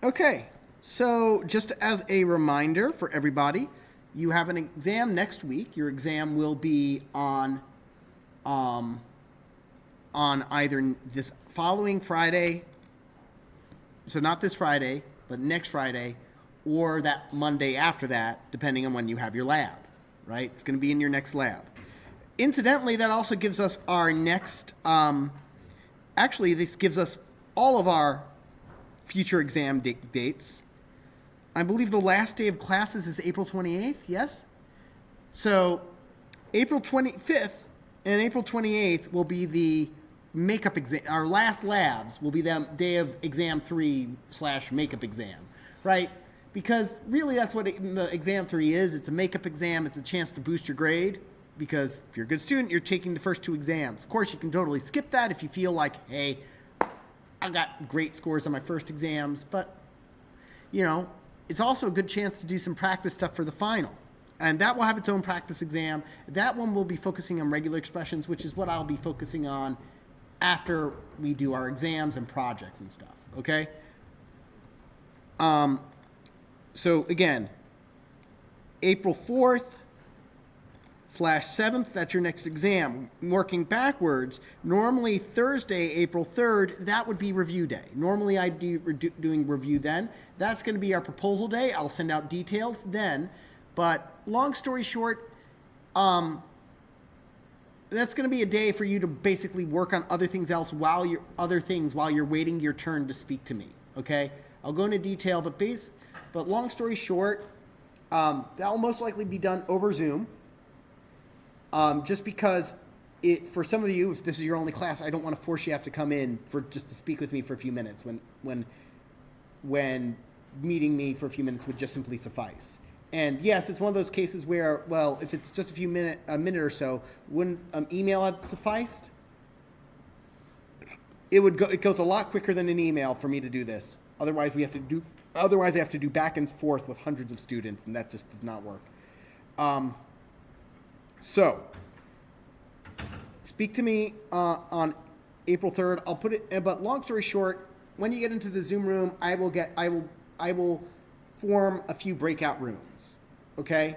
Okay, so just as a reminder for everybody, you have an exam next week. Your exam will be on either this following Friday, so not this Friday, but next Friday, or that Monday after that, depending on when you have your lab, right? It's going to be in your next lab. Incidentally, that also gives us our next, actually, this gives us all of our future exam dates. I believe the last day of classes is April 28th, yes? So April 25th and April 28th will be the makeup exam. Our last labs will be the day of exam 3/makeup exam, right? Because really that's what the exam 3 is. It's a makeup exam. It's a chance to boost your grade because if you're a good student, you're taking the first 2 exams. Of course, you can totally skip that if you feel like, hey, I got great scores on my first exams, but, it's also a good chance to do some practice stuff for the final. And that will have its own practice exam. That one will be focusing on regular expressions, which is what I'll be focusing on after we do our exams and projects and stuff, okay? So again, April 4th/7th, that's your next exam. Working backwards, normally Thursday, April 3rd, that would be review day. Normally I'd be doing review then. That's going to be our proposal day. I'll send out details then. But long story short, that's going to be a day for you to basically work on other things while you're waiting your turn to speak to me. Okay, I'll go into detail, but long story short, that will most likely be done over Zoom. Just because for some of you, if this is your only class, I don't want to force you to have to come in just to speak with me for a few minutes when meeting me for a few minutes would just simply suffice. And yes, it's one of those cases where, well, if it's just a minute or so, wouldn't email have sufficed? It goes a lot quicker than an email for me to do this. Otherwise I have to do back and forth with hundreds of students, and that just does not work. So, speak to me on April 3rd. I'll put it. But long story short, when you get into the Zoom room, I will form a few breakout rooms. Okay.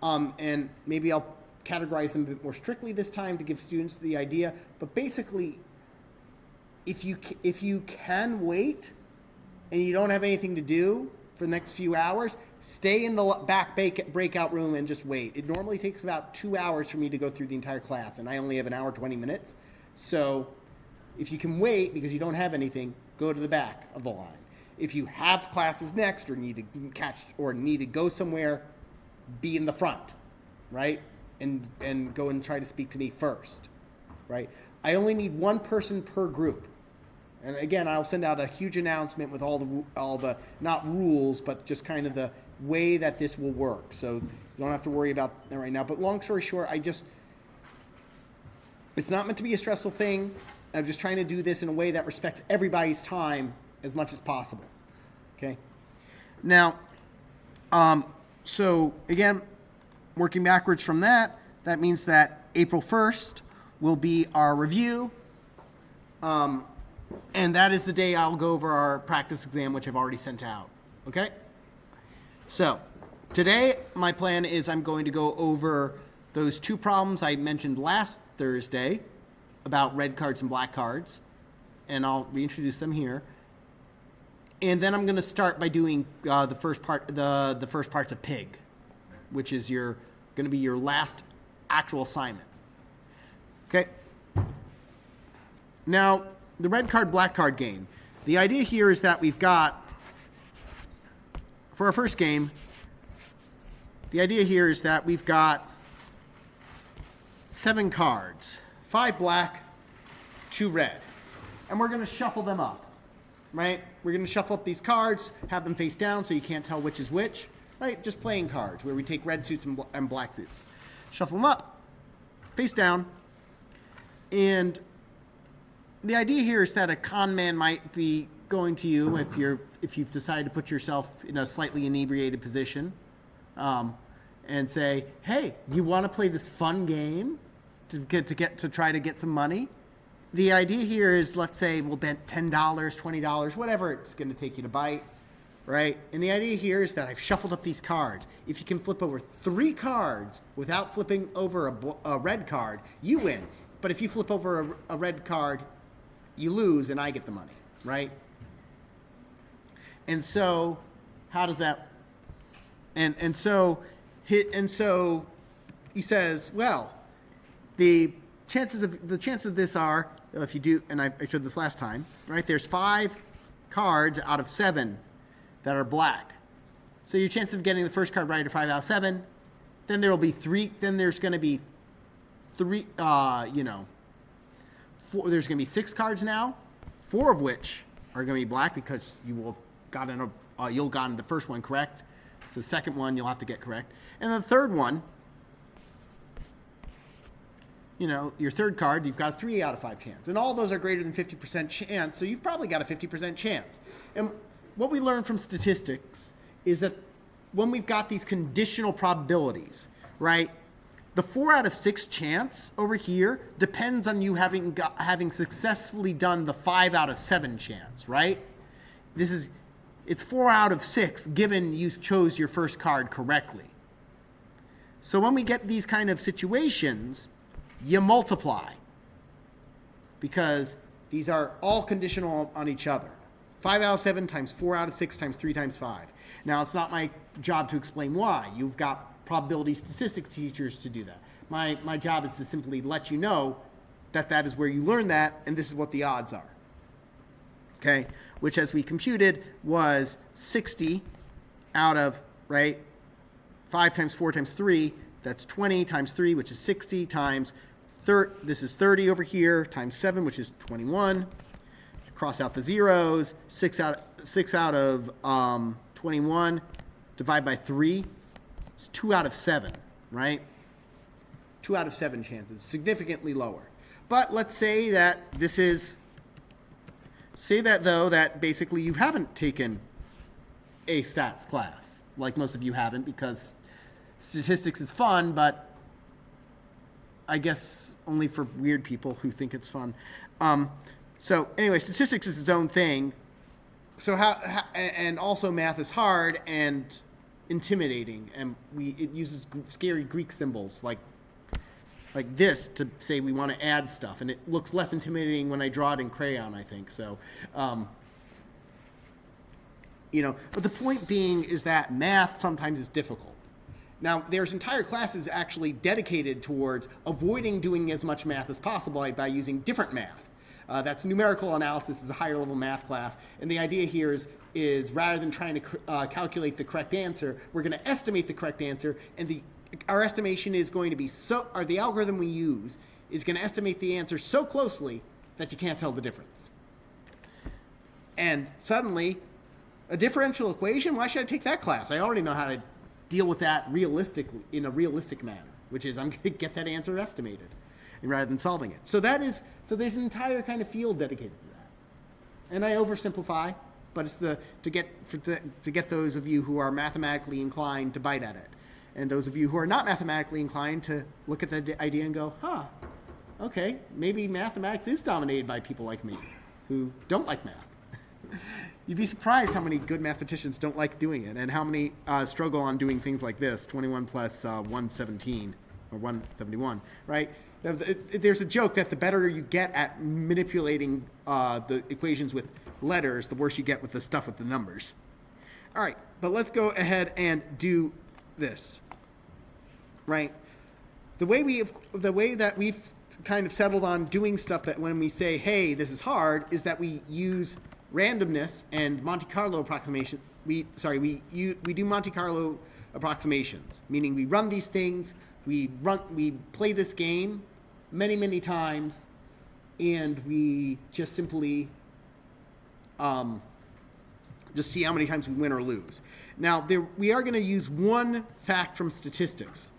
And maybe I'll categorize them a bit more strictly this time to give students the idea. But basically, if you can wait and you don't have anything to do for the next few hours, stay in the back breakout room and just wait. It normally takes about 2 hours for me to go through the entire class, and I only have an hour, 20 minutes. So if you can wait because you don't have anything, go to the back of the line. If you have classes next or need to go somewhere, be in the front, right? And go and try to speak to me first, right? I only need one person per group. And again, I'll send out a huge announcement with all the not rules, but just kind of the way that this will work. So you don't have to worry about that right now. But long story short, it's not meant to be a stressful thing. I'm just trying to do this in a way that respects everybody's time as much as possible. Okay. Now, so again, working backwards from that means that April 1st will be our review. And that is the day I'll go over our practice exam, which I've already sent out. Okay? So, today my plan is I'm going to go over those 2 problems I mentioned last Thursday about red cards and black cards. And I'll reintroduce them here. And then I'm going to start by doing the first parts of Pig, which is going to be your last actual assignment. Okay? Now, the red card, black card game. The idea here is that we've got, for our first game, the idea here is that we've got 7 cards, 5 black, 2 red. And we're going to shuffle them up, right? We're going to shuffle up these cards, have them face down so you can't tell which is which, right? Just playing cards where we take red suits and black suits. Shuffle them up, face down, and the idea here is that a con man might be going to you if you've decided to put yourself in a slightly inebriated position, and say, "Hey, you want to play this fun game to try to get some money?" the idea here is, let's say we'll bet $10, $20, whatever it's going to take you to bite, right? And the idea here is that I've shuffled up these cards. If you can flip over 3 cards without flipping over a red card, you win. But if you flip over a red card, you lose and I get the money, right? And so, how does that? And so he says, well, the chances of this are, if you do, and I showed this last time, right? There's 5 cards out of 7 that are black. So your chance of getting the first card right are 5 out of 7. Then there will be 3. Then there's going to be 3. 4, there's going to be 6 cards now, 4 of which are going to be black because you will have you'll gotten the first one correct. So the second one you'll have to get correct, and the third one, your third card, you've got a 3 out of 5 chance. And all those are greater than 50% chance, so you've probably got a 50% chance. And what we learn from statistics is that when we've got these conditional probabilities, right, the 4 out of 6 chance over here depends on you having successfully done the 5 out of 7 chance, right? It's 4 out of 6 given you chose your first card correctly. So when we get these kind of situations, you multiply because these are all conditional on each other. 5 out of 7 times 4 out of 6 times 3 times 5. Now, it's not my job to explain why. You've got probability statistics teachers to do that. My job is to simply let you know that is where you learn that, and this is what the odds are. Okay? Which, as we computed, was 60 out of, right, 5 times 4 times 3, that's 20 times 3, which is 60, times, this is 30 over here, times 7, which is 21. Cross out the zeros, 6 out of 21, divide by 3, it's 2 out of 7, right? 2 out of 7 chances, significantly lower. But let's say that though, that basically you haven't taken a stats class, like most of you haven't, because statistics is fun, but I guess only for weird people who think it's fun. So anyway, statistics is its own thing. So and also math is hard and intimidating, and it uses scary Greek symbols like this to say we want to add stuff, and it looks less intimidating when I draw it in crayon, I think. So, but the point being is that math sometimes is difficult. Now, there's entire classes actually dedicated towards avoiding doing as much math as possible by using different math. That's numerical analysis, is a higher level math class, and the idea here is rather than trying to calculate the correct answer, we're going to estimate the correct answer, and our estimation is going to be the algorithm we use is going to estimate the answer so closely that you can't tell the difference. And suddenly, a differential equation, why should I take that class? I already know how to deal with that in a realistic manner, which is I'm going to get that answer estimated rather than solving it. So there's an entire kind of field dedicated to that. And I oversimplify, but it's to get those of you who are mathematically inclined to bite at it. And those of you who are not mathematically inclined to look at the idea and go, okay, maybe mathematics is dominated by people like me who don't like math. You'd be surprised how many good mathematicians don't like doing it and how many struggle on doing things like this, 21 plus 117 or 171, right? There's a joke that the better you get at manipulating the equations with letters, the worse you get with the stuff with the numbers. All right, but let's go ahead and do this. Right? The way that we've kind of settled on doing stuff that when we say, hey, this is hard, is that we use randomness and Monte Carlo approximation. We do Monte Carlo approximations, meaning we run these things, we play this game many, many times, and we just simply just see how many times we win or lose. Now, we are going to use one fact from statistics,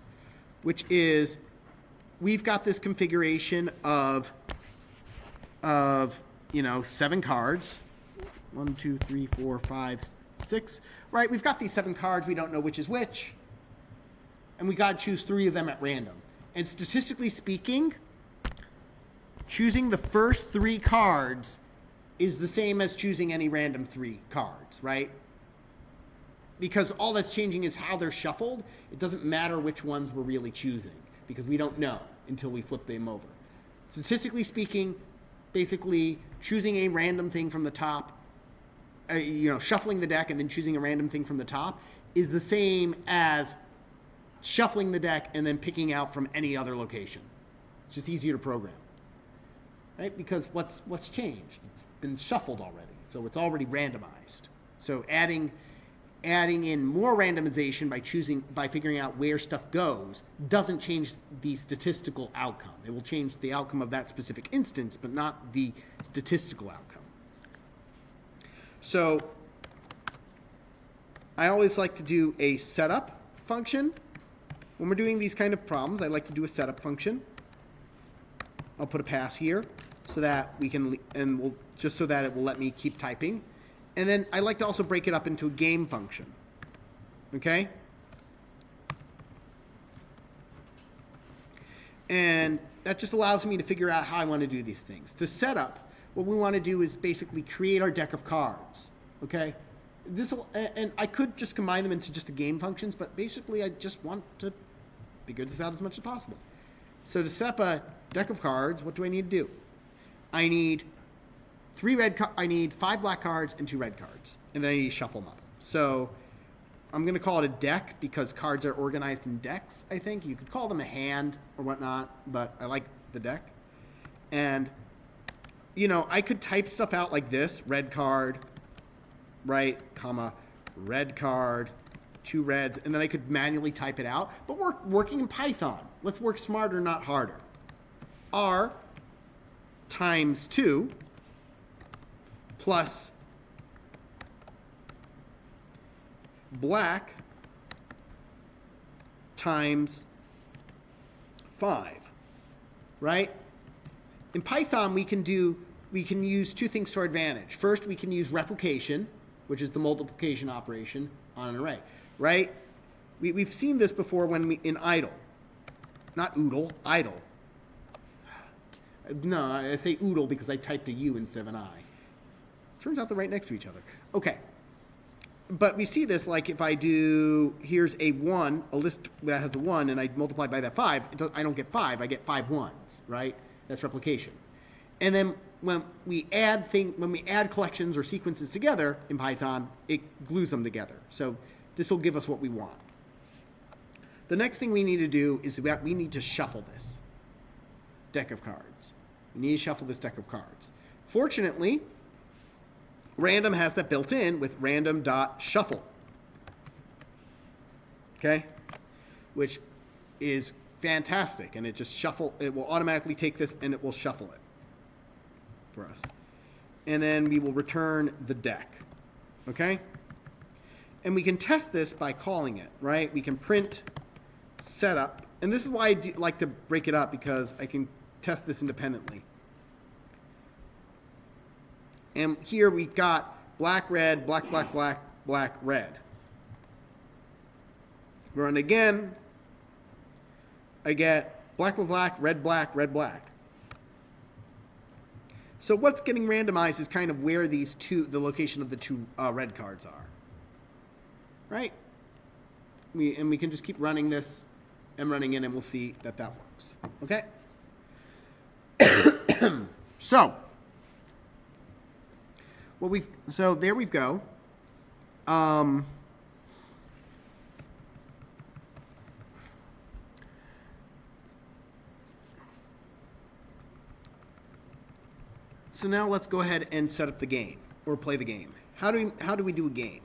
which is we've got this configuration of 7 cards. 1, 2, 3, 4, 5, 6. Right? We've got these 7 cards. We don't know which is which. And we got to choose 3 of them at random. And statistically speaking, choosing the first 3 cards is the same as choosing any random 3 cards, right? Because all that's changing is how they're shuffled. It doesn't matter which ones we're really choosing because we don't know until we flip them over. Statistically speaking, basically choosing a random thing from the top, shuffling the deck and then choosing a random thing from the top is the same as shuffling the deck and then picking out from any other location. It's just easier to program, right? Because what's changed? It's been shuffled already, so it's already randomized. So adding in more randomization by figuring out where stuff goes doesn't change the statistical outcome. It will change the outcome of that specific instance, but not the statistical outcome. So I always like to do a setup function. When we're doing these kind of problems, I like to do a setup function. I'll put a pass here so that we can, just so that it will let me keep typing. And then I like to also break it up into a game function. Okay? And that just allows me to figure out how I want to do these things. To set up, what we want to do is basically create our deck of cards. Okay? And I could just combine them into just the game functions, but basically I just want to figure this out as much as possible. So to set up a deck of cards, what do I need to do? I need 5 black cards and 2 red cards, and then I need to shuffle them up. So I'm going to call it a deck because cards are organized in decks, I think. You could call them a hand or whatnot, but I like the deck. And, I could type stuff out like this: red card, right, comma, red card, 2 reds, and then I could manually type it out. But we're working in Python. Let's work smarter, not harder. R times 2 plus black times 5, right? In Python, we can use 2 things to our advantage. First, we can use replication, which is the multiplication operation on an array, right? We've seen this before in idle. Not oodle, idle. No, I say oodle because I typed a U instead of an I. Turns out they're right next to each other. Okay. But we see this like if I do, here's a 1, a list that has a 1, and I multiply by that 5, I don't get 5, I get 5 ones, right? That's replication. And then when we add collections or sequences together in Python, it glues them together. So this will give us what we want. The next thing we need to do is we need to shuffle this deck of cards. We need to shuffle this deck of cards. Fortunately, Random has that built in with random.shuffle. Okay? Which is fantastic. And it will automatically take this and it will shuffle it for us. And then we will return the deck. Okay? And we can test this by calling it, right? We can print setup. And this is why I like to break it up, because I can test this independently. And here we've got black, red, black, black, black, black, red. Run again. I get black, black, red, black, red, black. So what's getting randomized is kind of where the location of the 2 red cards are. Right? We can just keep running this and running in, and we'll see that works. Okay? So there we go. So now let's go ahead and set up the game or play the game. How do we do a game?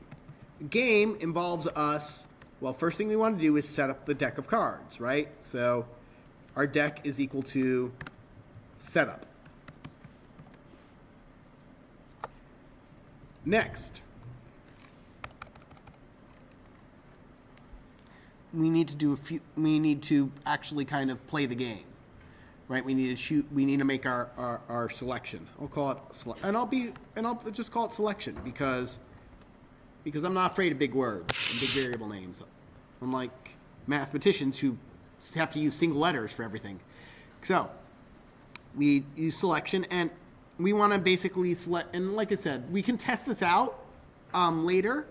A game involves us. Well, first thing we want to do is set up the deck of cards, right? So our deck is equal to setup. Next, we need to actually kind of play the game, right? We need to make our selection. I'll call it and I'll just call it selection because I'm not afraid of big words and big variable names, unlike mathematicians who have to use single letters for everything. So we use selection, and we want to basically select, and like I said, we can test this out later.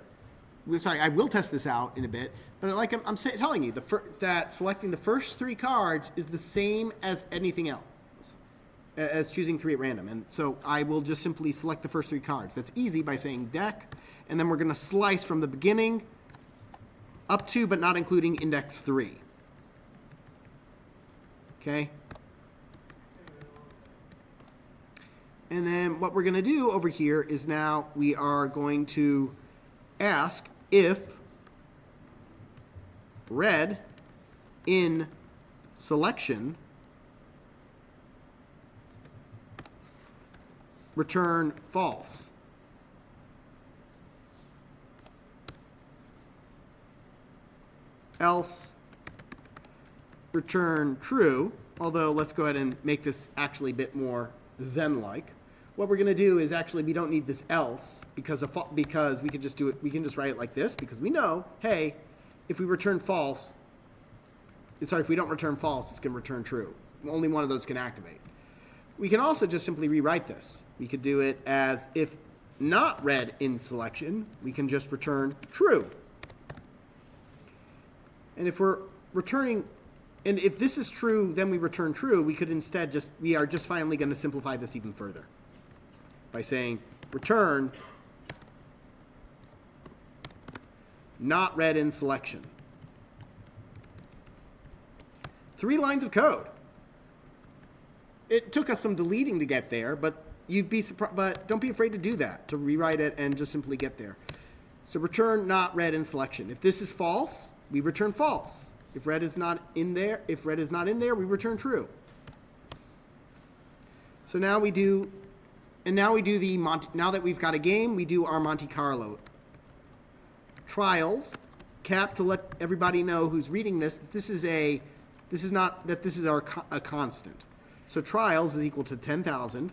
I will test this out in a bit, but like I'm telling you, that selecting the first 3 cards is the same as anything else, as choosing 3 at random. And so I will just simply select the first 3 cards. That's easy by saying deck, and then we're going to slice from the beginning up to, but not including, index 3. Okay? And then what we're going to do over here is now we are going to ask if red in selection return false. Else return true, although let's go ahead and make this actually a bit more Zen-like. What we're going to do is actually we don't need this else because we could just do it. We can just write it like this because we know, hey, if we return false, if we don't return false, it's going to return true. Only one of those can activate. We can also just simply rewrite this. We could do it as if not red in selection, we can just return true. And if we're returning, and if this is true, then we return true, we could instead we are just finally going to simplify this even further by saying return not red in selection. 3 lines of code. It took us some deleting to get there, but you'd be surprised. But don't be afraid to do that, to rewrite it and just simply get there. So return not red in selection. If this is false, we return false. If red is not in there, we return true. So now we do, now that we've got a game, we do our Monte Carlo trials. Cap, to let everybody know who's reading this, this is a constant. So trials is equal to 10,000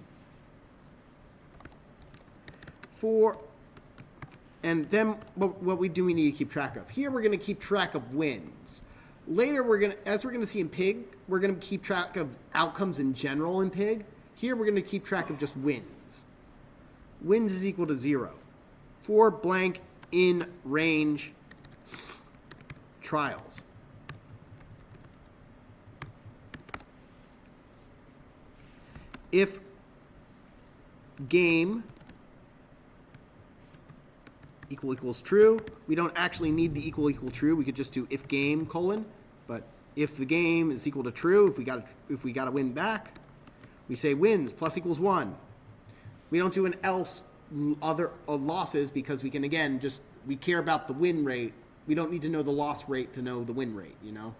and then what we need to keep track of. Here we're going to keep track of wins. Later as we're going to see in Pig, we're going to keep track of outcomes in general in Pig. Here we're going to keep track of just wins. Wins is equal to 0 for blank in range trials. If game equals true, we don't actually need the equal true. We could just do if game : but if the game is equal to true, if we got to win back, we say wins plus equals 1. We don't do an else other losses because we can again we care about the win rate. We don't need to know the loss rate to know the win rate, you know.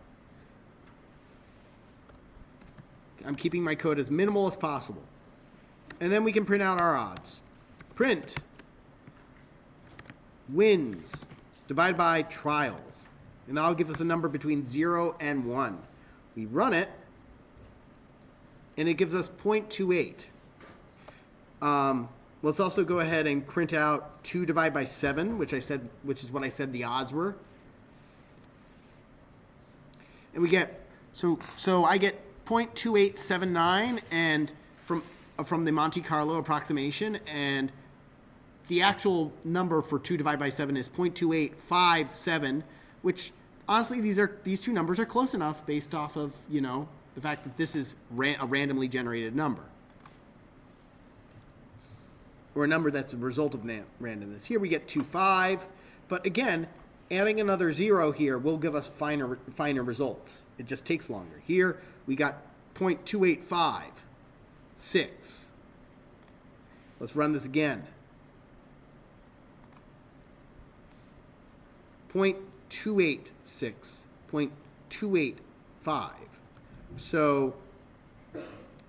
I'm keeping my code as minimal as possible. And then we can print out our odds. Print wins divided by trials. And that'll give us a number between 0 and 1. We run it, and it gives us 0.28. Let's also go ahead and print out 2 divided by 7, which is what I said the odds were. And we get, so I get 0.2879 and from the Monte Carlo approximation, and the actual number for 2 divided by 7 is 0.2857, which honestly these two numbers are close enough based off of, you know, the fact that this is a randomly generated number, or a number that's a result of randomness. Here we get 2.5, but again, adding another 0 here will give us finer results. It just takes longer. Here we got 0.2856. Let's run this again. 0.286, 0.285. So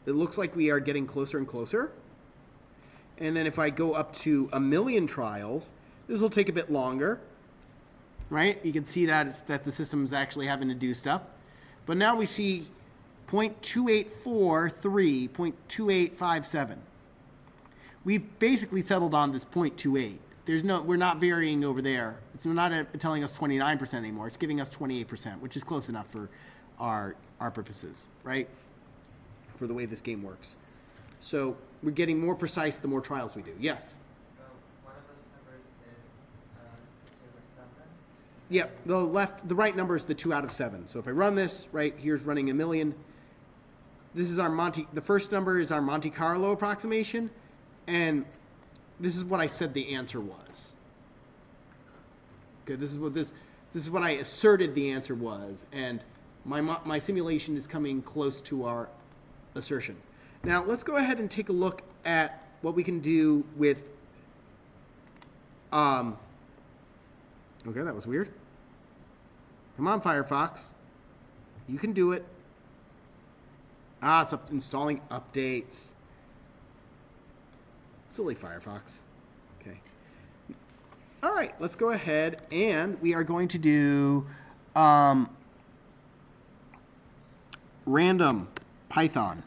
it looks like we are getting closer and closer. And then if I go up to 1,000,000 trials, this will take a bit longer, right? You can see that the system is actually having to do stuff. But now we see 0.2843, 0.2857. We've basically settled on this 0.28. We're not varying over there. It's not telling us 29% anymore. It's giving us 28%, which is close enough for our purposes, right? for the way this game works. So we're getting more precise the more trials we do. Yes? One of those numbers is 2 or 7. Yep, the right number is the 2 out of 7. So if I run this, right, here's running a million. This is the first number is our Monte Carlo approximation, and this is what I said the answer was. Okay, this is what I asserted the answer was, and my simulation is coming close to our assertion. Now let's go ahead and take a look at what we can do with. Okay, that was weird. Come on, Firefox, you can do it. It's installing updates. Silly Firefox. Okay. All right, let's go ahead and we are going to do random Python.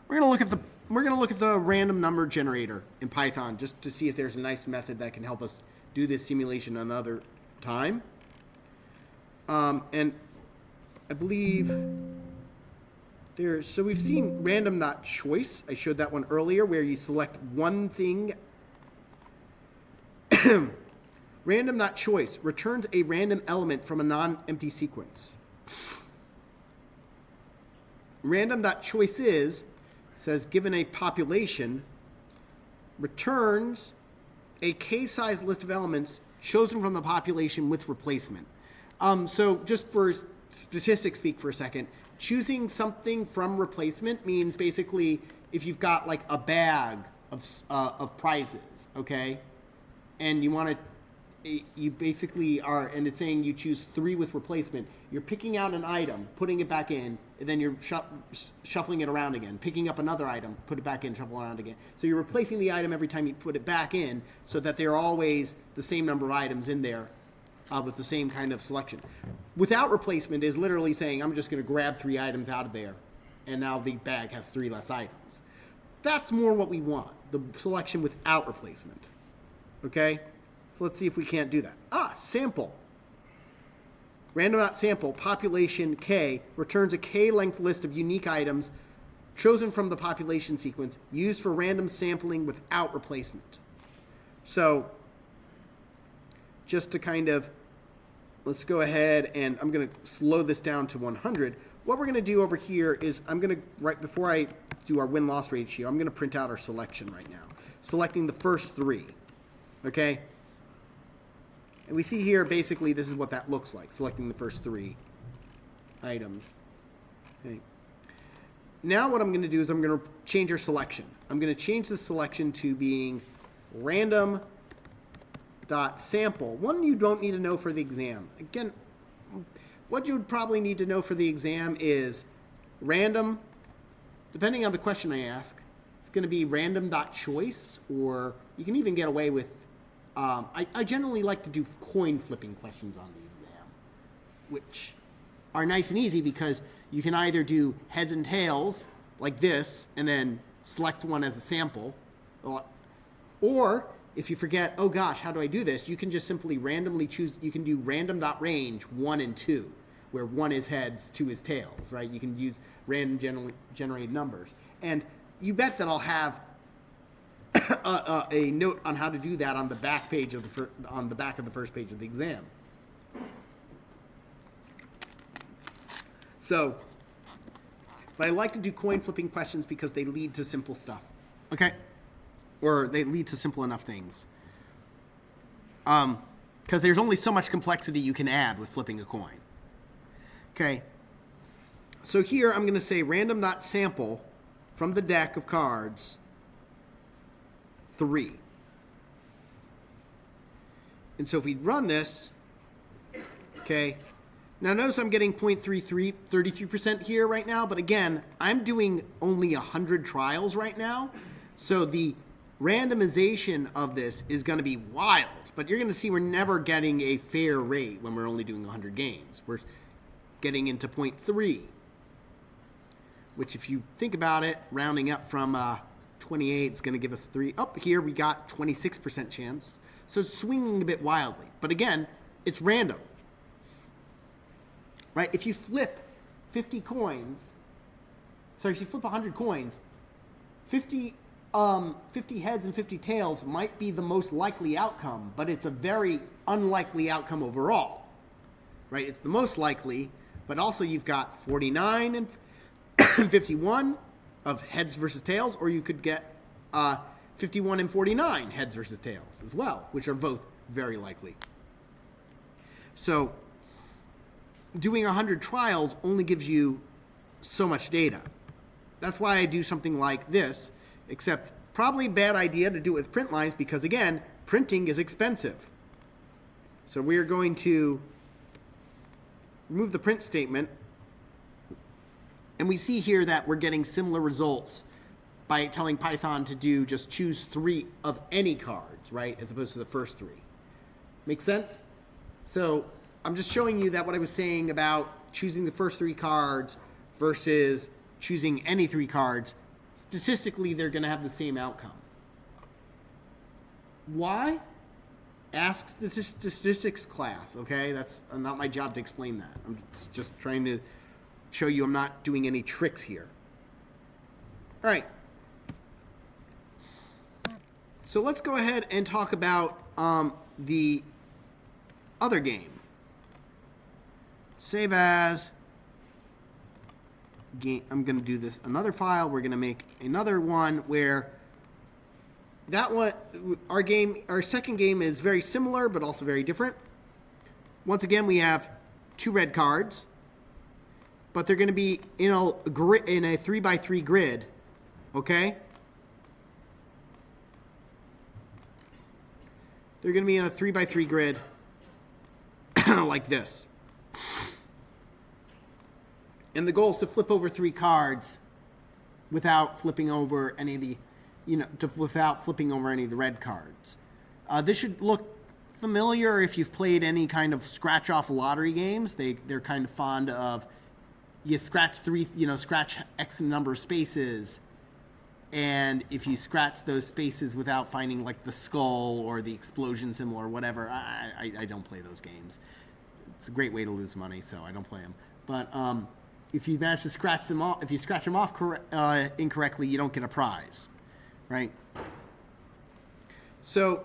We're going to look at the random number generator in Python just to see if there's a nice method that can help us do this simulation another time. And I believe so we've seen random.choice. I showed that one earlier where you select one thing. Random.choice returns a random element from a non-empty sequence. Random.choices says given a population, returns a k-sized list of elements chosen from the population with replacement. So just for statistics speak for a second, choosing something from replacement means basically if you've got like a bag of prizes, okay, and you basically are, and it's saying you choose 3 with replacement. You're picking out an item, putting it back in, and then you're shuffling it around again, picking up another item, put it back in, shuffle around again. So you're replacing the item every time you put it back in, so that there are always the same number of items in there. With the same kind of selection. Without replacement is literally saying, I'm just going to grab 3 items out of there, and now the bag has 3 less items. That's more what we want, the selection without replacement. Okay? So let's see if we can't do that. Sample. Random.sample, population K, returns a K-length list of unique items chosen from the population sequence used for random sampling without replacement. So just to kind of, let's go ahead and I'm going to slow this down to 100. What we're going to do over here is I'm going to, right before I do our win-loss ratio, I'm going to print out our selection right now, selecting the first 3, okay? And we see here, basically, this is what that looks like, selecting the first 3 items. Okay. Now what I'm going to do is I'm going to change our selection. I'm going to change the selection to being random .sample. One you don't need to know for the exam. Again, what you would probably need to know for the exam is random, depending on the question I ask, it's going to be random.choice, or you can even get away with, I generally like to do coin flipping questions on the exam, which are nice and easy because you can either do heads and tails like this and then select one as a sample, or if you forget, oh gosh, how do I do this? You can just simply randomly choose. You can do random.range 1 and 2, where 1 is heads, 2 is tails, right? You can use random generated numbers. And you bet that I'll have a note on how to do that on the back page of on the back of the first page of the exam. So, but I like to do coin flipping questions because they lead to simple stuff, okay? Or they lead to simple enough things. Because there's only so much complexity you can add with flipping a coin. Okay. So here I'm going to say random.sample from the deck of cards 3. And so if we run this, okay, now notice I'm getting 33% here right now, but again, I'm doing only 100 trials right now. So the randomization of this is going to be wild, but you're going to see we're never getting a fair rate when we're only doing 100 games. We're getting into 0.3, which if you think about it, rounding up from 28 is going to give us 3. Up here we got 26% chance, so it's swinging a bit wildly. But again, it's random, right? If you flip 50 coins, So if you flip 100 coins, 50 heads and 50 tails might be the most likely outcome, but it's a very unlikely outcome overall, right? It's the most likely, but also you've got 49 and 51 of heads versus tails, or you could get 51 and 49 heads versus tails as well, which are both very likely. So doing 100 trials only gives you so much data. That's why I do something like this, except probably a bad idea to do it with print lines because, again, printing is expensive. So we are going to remove the print statement, and we see here that we're getting similar results by telling Python to do just choose 3 of any cards, right, as opposed to the first 3. Make sense? So I'm just showing you that what I was saying about choosing the first 3 cards versus choosing any 3 cards, statistically they're going to have the same outcome. Why? Ask the statistics class, okay? That's not my job to explain that. I'm just trying to show you I'm not doing any tricks here. All right. So let's go ahead and talk about the other game. Save as. Game. I'm going to do this another file. We're going to make another one where that one, our second game is very similar but also very different. Once again, we have 2 red cards, but they're going to be in a 3x3 grid, okay? They're going to be in a 3x3 grid like this. And the goal is to flip over 3 cards without flipping over any of the, without flipping over any of the red cards. This should look familiar if you've played any kind of scratch-off lottery games. They're kind of fond of, you scratch scratch X number of spaces, and if you scratch those spaces without finding like the skull or the explosion symbol or whatever, I don't play those games. It's a great way to lose money, so I don't play them. But if you manage to scratch them off, if you scratch them off incorrectly, you don't get a prize, right? So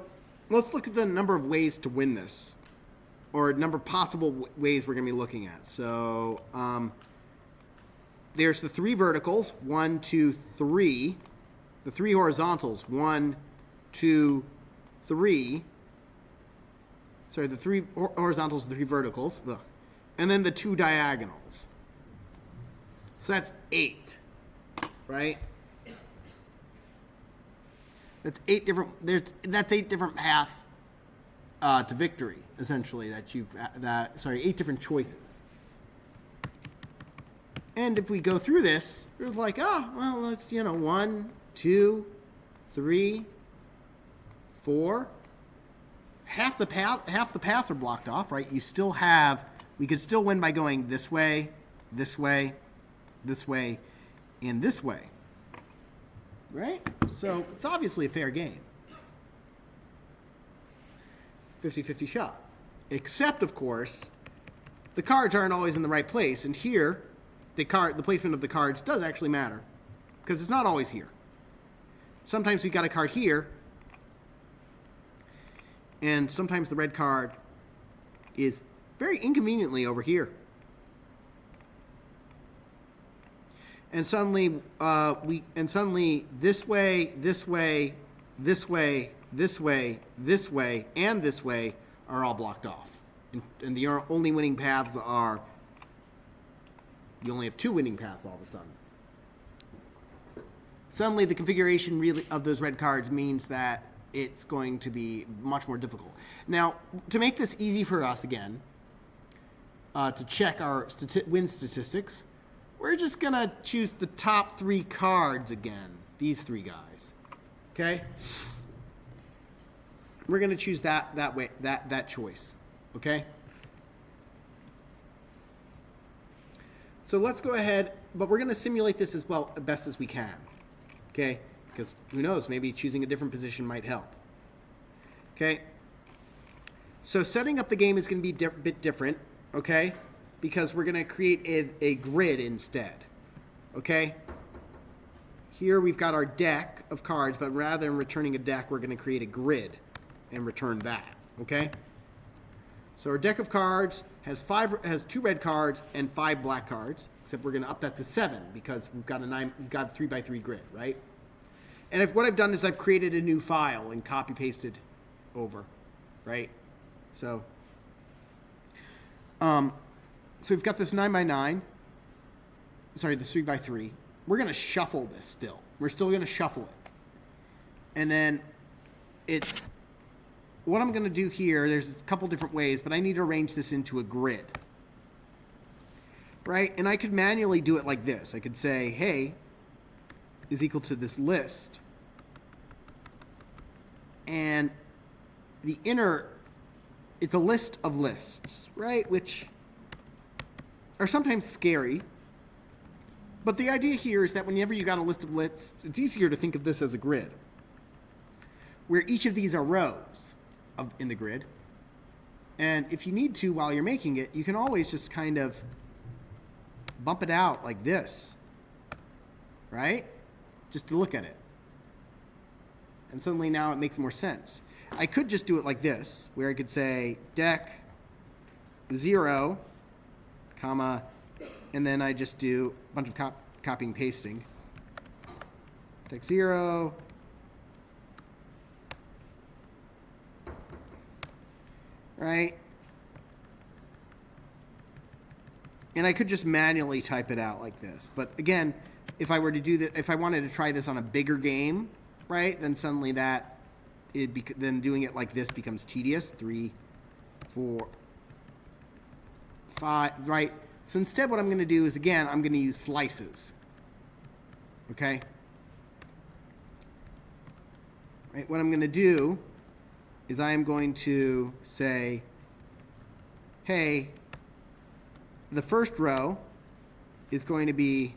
let's look at the number of ways to win this, or number of possible ways we're going to be looking at. So there's the 3 verticals, 1, 2, 3. The 3 horizontals, 1, 2, 3. Sorry, the 3 horizontals, the 3 verticals. Ugh. And then the 2 diagonals. So that's 8, right? That's 8 different. That's 8 different paths to victory, essentially. 8 different choices. And if we go through this, there's like, let's 1, 2, 3, 4. Half the paths are blocked off, right? We could still win by going this way, this way, this way, and this way, right? So it's obviously a fair game. 50-50 shot. Except, of course, the cards aren't always in the right place, and here, the placement of the cards does actually matter, because it's not always here. Sometimes we got a card here, and sometimes the red card is very inconveniently over here. And suddenly this way, this way, this way, this way, this way, and this way are all blocked off. And the only winning paths are, you only have 2 winning paths all of a sudden. Suddenly the configuration really of those red cards means that it's going to be much more difficult. Now, to make this easy for us again, to check our win statistics, we're just going to choose the top 3 cards again, these 3 guys, okay? We're going to choose that way, that choice, okay? So let's go ahead, but we're going to simulate this as well, best as we can, okay? Because who knows, maybe choosing a different position might help, okay? So setting up the game is going to be a bit different, okay? Because we're going to create a grid instead, okay? here we've got our deck of cards, but rather than returning a deck, we're going to create a grid and return that, okay? So our deck of cards has 2 red cards and 5 black cards, except we're going to up that to 7 because we've got a 3x3 grid, right? And what I've done is I've created a new file and copy pasted over, right? So we've got this 9x9. Sorry, this 3x3. We're going to shuffle this still. We're still going to shuffle it. And then what I'm going to do here, there's a couple different ways, but I need to arrange this into a grid. Right? And I could manually do it like this. I could say, hey, is equal to this list. And the inner, it's a list of lists, right? Which are sometimes scary. But the idea here is that whenever you got a list of lists, it's easier to think of this as a grid, where each of these are rows in the grid. And if you need to, while you're making it, you can always just kind of bump it out like this, right? Just to look at it. And suddenly now it makes more sense. I could just do it like this, where I could say deck 0, comma, and then I just do a bunch of copying and pasting. Deck 0. Right? And I could just manually type it out like this. But again, if I were to do that, if I wanted to try this on a bigger game, right, then suddenly then doing it like this becomes tedious. 3, 4, 5, right? So instead what I'm going to do is, again, I'm going to use slices. Okay? Right, what I'm going to do is I am going to say, hey, the first row is going to be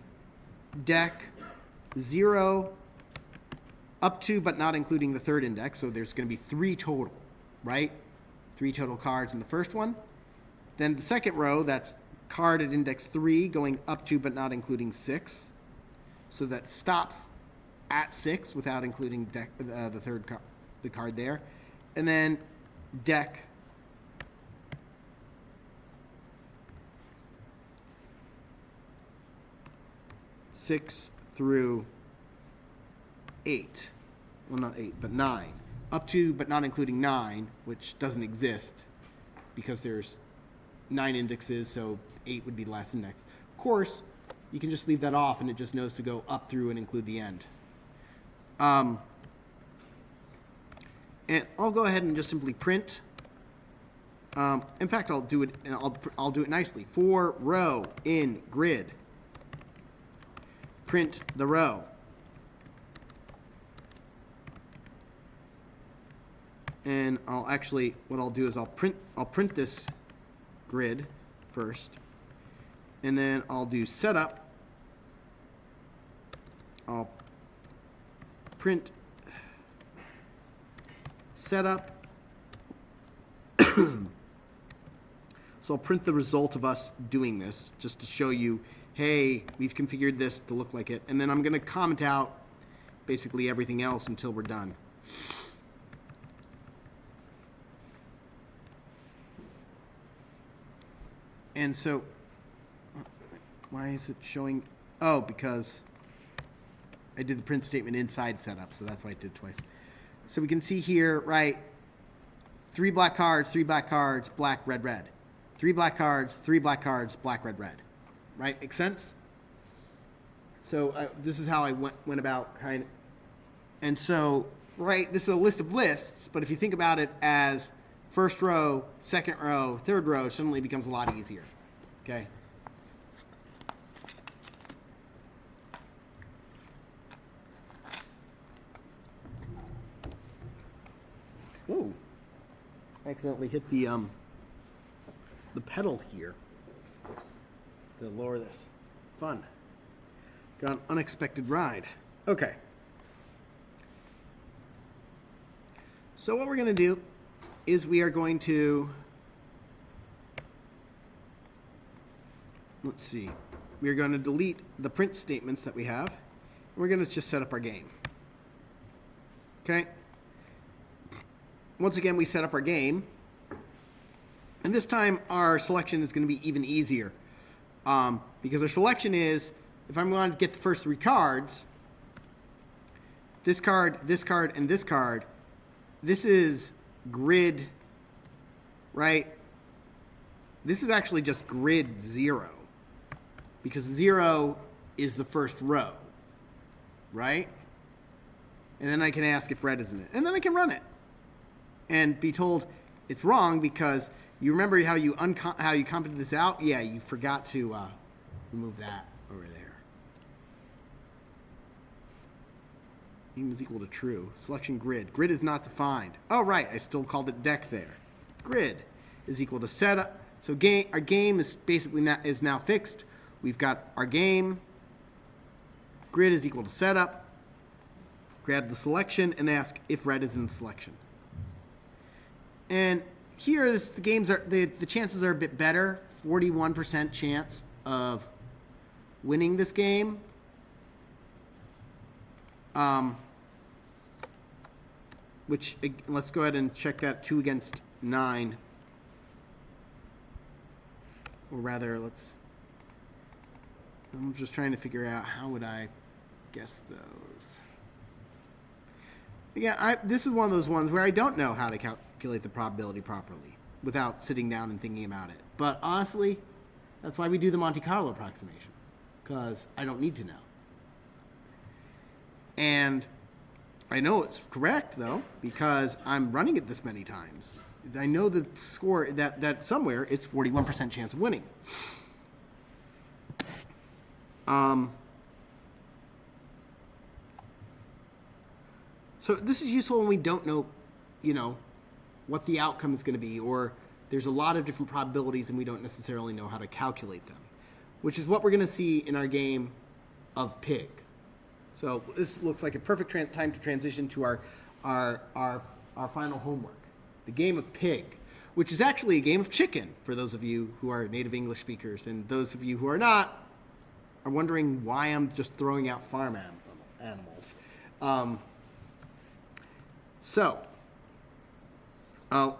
deck 0 up to but not including the third index. So there's going to be 3 total, right? 3 total cards in the first one. Then the second row, that's card at index 3 going up to but not including 6. So that stops at 6 without including the third the card there. And then deck 6 through 8. Well, not 8, but 9. Up to but not including 9, which doesn't exist because there's 9 indexes, so 8 would be the last index. Of course, you can just leave that off and it just knows to go up through and include the end. And I'll go ahead and just simply print. In fact, I'll do it, and I'll do it nicely. For row in grid, print the row. And what I'll do is I'll print this grid first, and then I'll do setup. I'll print setup. So I'll print the result of us doing this just to show you, hey, we've configured this to look like it. And then I'm going to comment out basically everything else until we're done. And so, why is it showing? Oh, because I did the print statement inside setup, so that's why I did it twice. So we can see here, right, 3 black cards, black, red, red. 3 black cards, black, red, red. Right? Make sense? So this is how I went about kind of. And so, right, this is a list of lists, but if you think about it as first row, second row, third row, it suddenly becomes a lot easier. Okay? Whoa. I accidentally hit the pedal here. To lower this. Fun. Got an unexpected ride. Okay. So what we're going to do is we are going to, let's see, we are going to delete the print statements that we have. We're going to just set up our game. Okay? Once again, we set up our game. And this time, our selection is going to be even easier. Because our selection is, if I'm going to get the first 3 cards, this card, and this card, this is grid, right? This is actually just grid 0. Because 0 is the first row, right? And then I can ask if red is in it. And then I can run it. And be told it's wrong because you remember how you commented this out? Yeah, you forgot to remove that over there. Even is equal to true. Selection grid. Grid is not defined. Oh, right. I still called it deck there. Grid is equal to setup. So our game is basically now fixed. We've got our game. Grid is equal to setup. Grab the selection and ask if red is in the selection. And here the chances are a bit better. 41% chance of winning this game. Which, let's go ahead and check that 2 against 9. Or rather, I'm just trying to figure out how would I guess those. Again, this is one of those ones where I don't know how to calculate the probability properly without sitting down and thinking about it. But honestly, that's why we do the Monte Carlo approximation, because I don't need to know. And I know it's correct, though, because I'm running it this many times. I know the score that somewhere it's 41% chance of winning. So this is useful when we don't know, what the outcome is going to be, or there's a lot of different probabilities and we don't necessarily know how to calculate them, which is what we're going to see in our game of Pig. So this looks like a perfect time to transition to our final homework, the game of Pig, which is actually a game of chicken for those of you who are native English speakers, and those of you who are not are wondering why I'm just throwing out farm animals.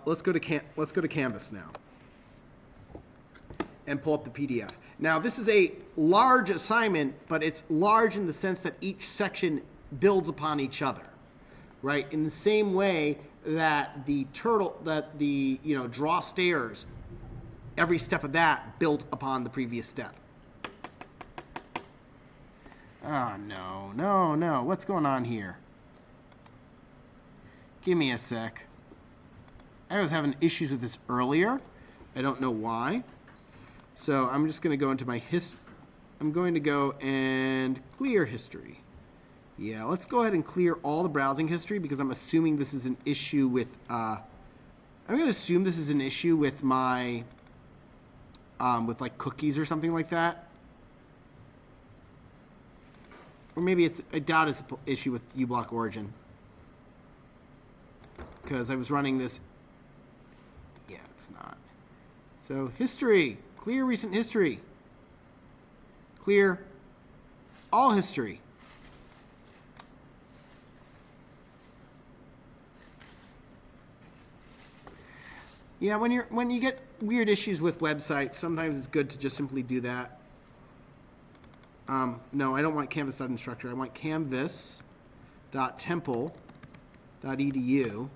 Let's go to Canvas now and pull up the PDF. Now, this is a large assignment, but it's large in the sense that each section builds upon each other, right? In the same way that the draw stairs, every step of that built upon the previous step. Oh, no. What's going on here? Give me a sec. I was having issues with this earlier. I don't know why. So I'm just going to go into my I'm going to go and clear history. Yeah, let's go ahead and clear all the browsing history because I'm assuming this is an issue with, I'm going to assume this is an issue with my, with like cookies or something like that. Or maybe I doubt it's an issue with uBlock Origin. Because I was running this. Yeah, it's not. So history, clear recent history. Clear all history. Yeah, when you get weird issues with websites, sometimes it's good to just simply do that. No, I don't want canvas.instructor. I want canvas.temple.edu.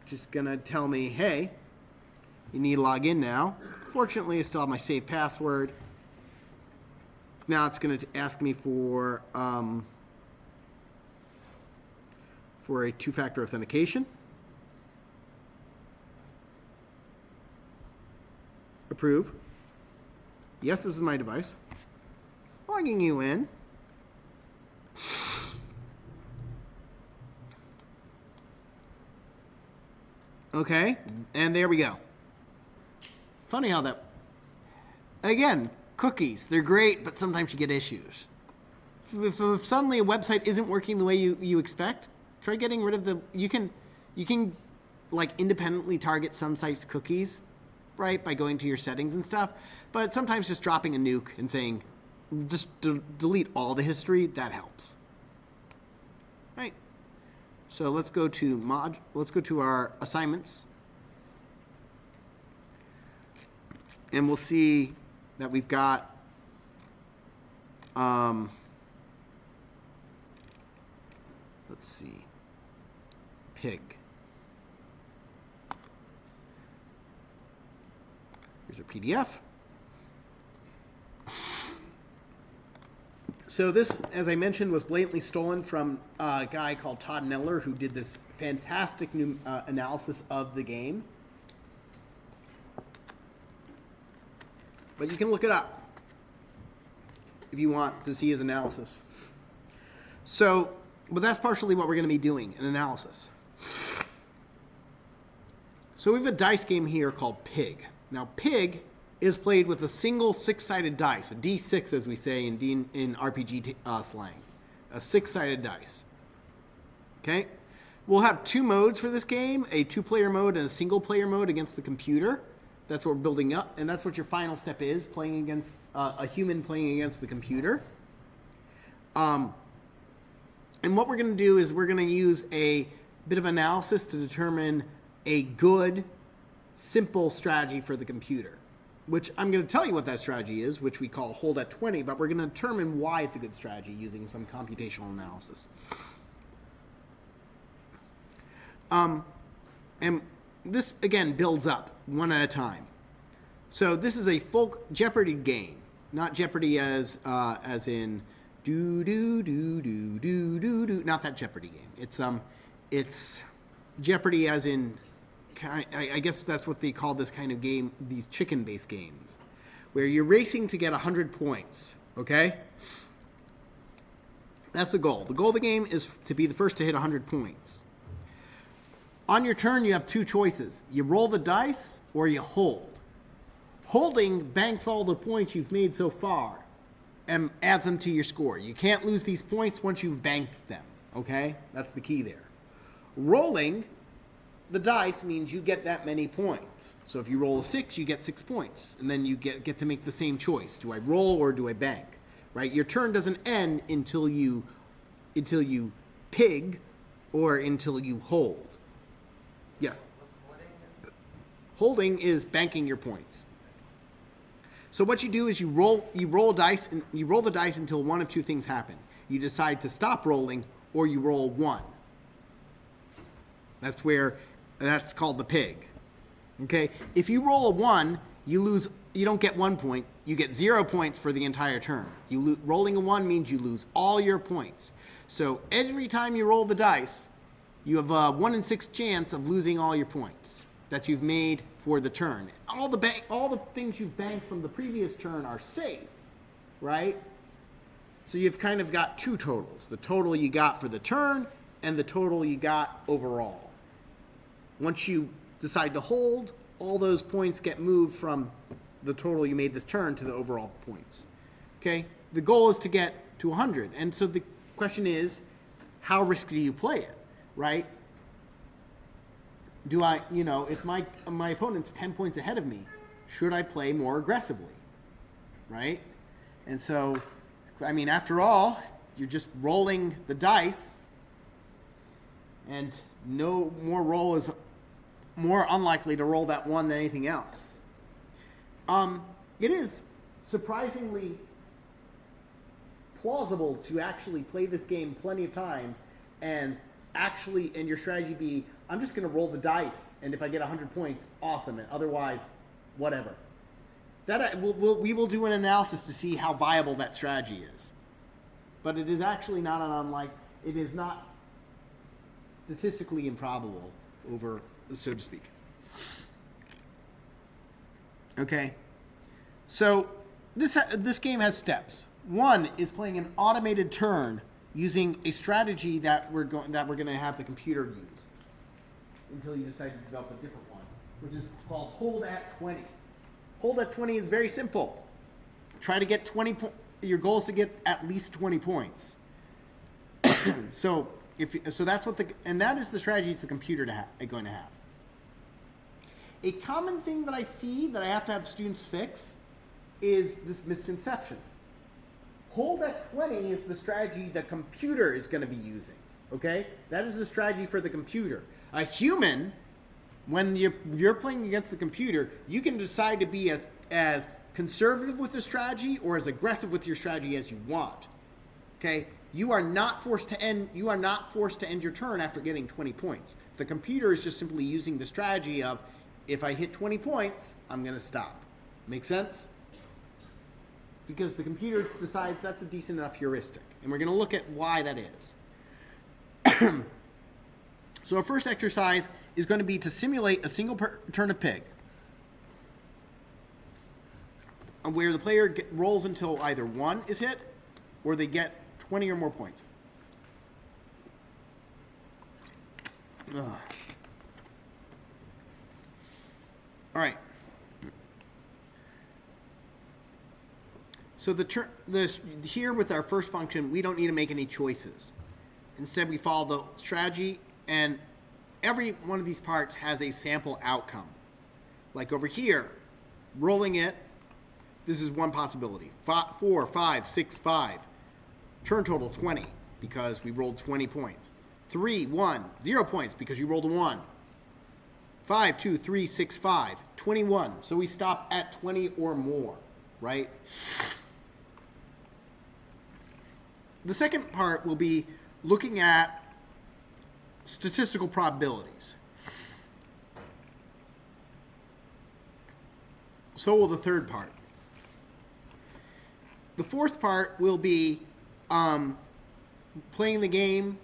Just gonna tell me, hey, you need to log in now. Fortunately, I still have my saved password. Now it's gonna ask me for a two-factor authentication. Approve. Yes, this is my device. Logging you in. Okay, and there we go. Funny how that... Again, cookies, they're great, but sometimes you get issues. If suddenly a website isn't working the way you expect, try getting rid of the... You can like independently target some sites' cookies, right, by going to your settings and stuff, but sometimes just dropping a nuke and saying just delete all the history. That helps. Right. So let's go to our assignments. And we'll see that we've got let's see, pig. Here's our PDF. So this, as I mentioned, was blatantly stolen from a guy called Todd Neller, who did this fantastic new analysis of the game. But you can look it up if you want to see his analysis. So, but that's partially what we're going to be doing, an analysis. So we have a dice game here called Pig. Now, Pig is played with a single six-sided dice, a D6 as we say in RPG slang, a six-sided dice. Okay? We'll have two modes for this game, a two-player mode and a single-player mode against the computer. That's what we're building up, and that's what your final step is, playing against a human playing against the computer. And what we're going to do is we're going to use a bit of analysis to determine a good, simple strategy for the computer, which I'm going to tell you what that strategy is, which we call hold at 20, but we're going to determine why it's a good strategy using some computational analysis. And this, again, builds up one at a time. So this is a folk Jeopardy game, not Jeopardy as in do, not that Jeopardy game. It's Jeopardy as in, I guess that's what they call this kind of game, these chicken-based games, where you're racing to get 100 points, okay? That's the goal. The goal of the game is to be the first to hit 100 points. On your turn, you have two choices. You roll the dice or you hold. Holding banks all the points you've made so far and adds them to your score. You can't lose these points once you've banked them, okay? That's the key there. Rolling the dice means you get that many points. So if you roll a 6, you get 6 points. And then you get to make the same choice. Do I roll or do I bank? Right? Your turn doesn't end until you pig or until you hold. Yes. Holding is banking your points. So what you do is you roll dice, and you roll the dice until one of two things happen. You decide to stop rolling, or you roll 1. That's called the pig. Okay? If you roll a 1, you lose. You don't get 1 point. You get 0 points for the entire turn. Rolling a 1 means you lose all your points. So every time you roll the dice, you have a 1 in 6 chance of losing all your points that you've made for the turn. All the things you've banked from the previous turn are safe, right? So you've kind of got two totals. The total you got for the turn and the total you got overall. Once you decide to hold, all those points get moved from the total you made this turn to the overall points. Okay? The goal is to get to 100. And so the question is, how risky do you play it, right? Do I, if my opponent's 10 points ahead of me, should I play more aggressively, right? And so, after all, you're just rolling the dice, and no more roll is more unlikely to roll that 1 than anything else. It is surprisingly plausible to actually play this game plenty of times and your strategy be, I'm just going to roll the dice, and if I get 100 points, awesome, and otherwise, whatever. We will do an analysis to see how viable that strategy is. But it is actually not it is not statistically improbable so to speak. Okay? So, this game has steps. One is playing an automated turn using a strategy that we're going to have the computer use until you decide to develop a different one, which is called hold at 20. Hold at 20 is very simple. Try to get 20 your goal is to get at least 20 points. So that is the strategies the computer is going to have. A common thing that I see that I have to have students fix is this misconception. hold at 20 is the strategy the computer is going to be using. Okay? That is the strategy for the computer. A human, when you're playing against the computer, you can decide to be as conservative with the strategy or as aggressive with your strategy as you want. Okay? You are not forced to end your turn after getting 20 points. The computer is just simply using the strategy of, if I hit 20 points, I'm going to stop. Make sense? Because the computer decides that's a decent enough heuristic. And we're going to look at why that is. So our first exercise is going to be to simulate a single turn of pig, where the player rolls until either 1 is hit or they get 20 or more points. Ugh. All right. So here with our first function, we don't need to make any choices. Instead, we follow the strategy, and every one of these parts has a sample outcome. Like over here, rolling it, this is one possibility. 4, 5, 6, 5. Turn total 20 because we rolled 20 points. 3, 1, 0 points because you rolled a 1. 5, 2, 3, 6, 5. 21. So we stop at 20 or more, right? The second part will be looking at statistical probabilities. So will the third part. The fourth part will be playing the game.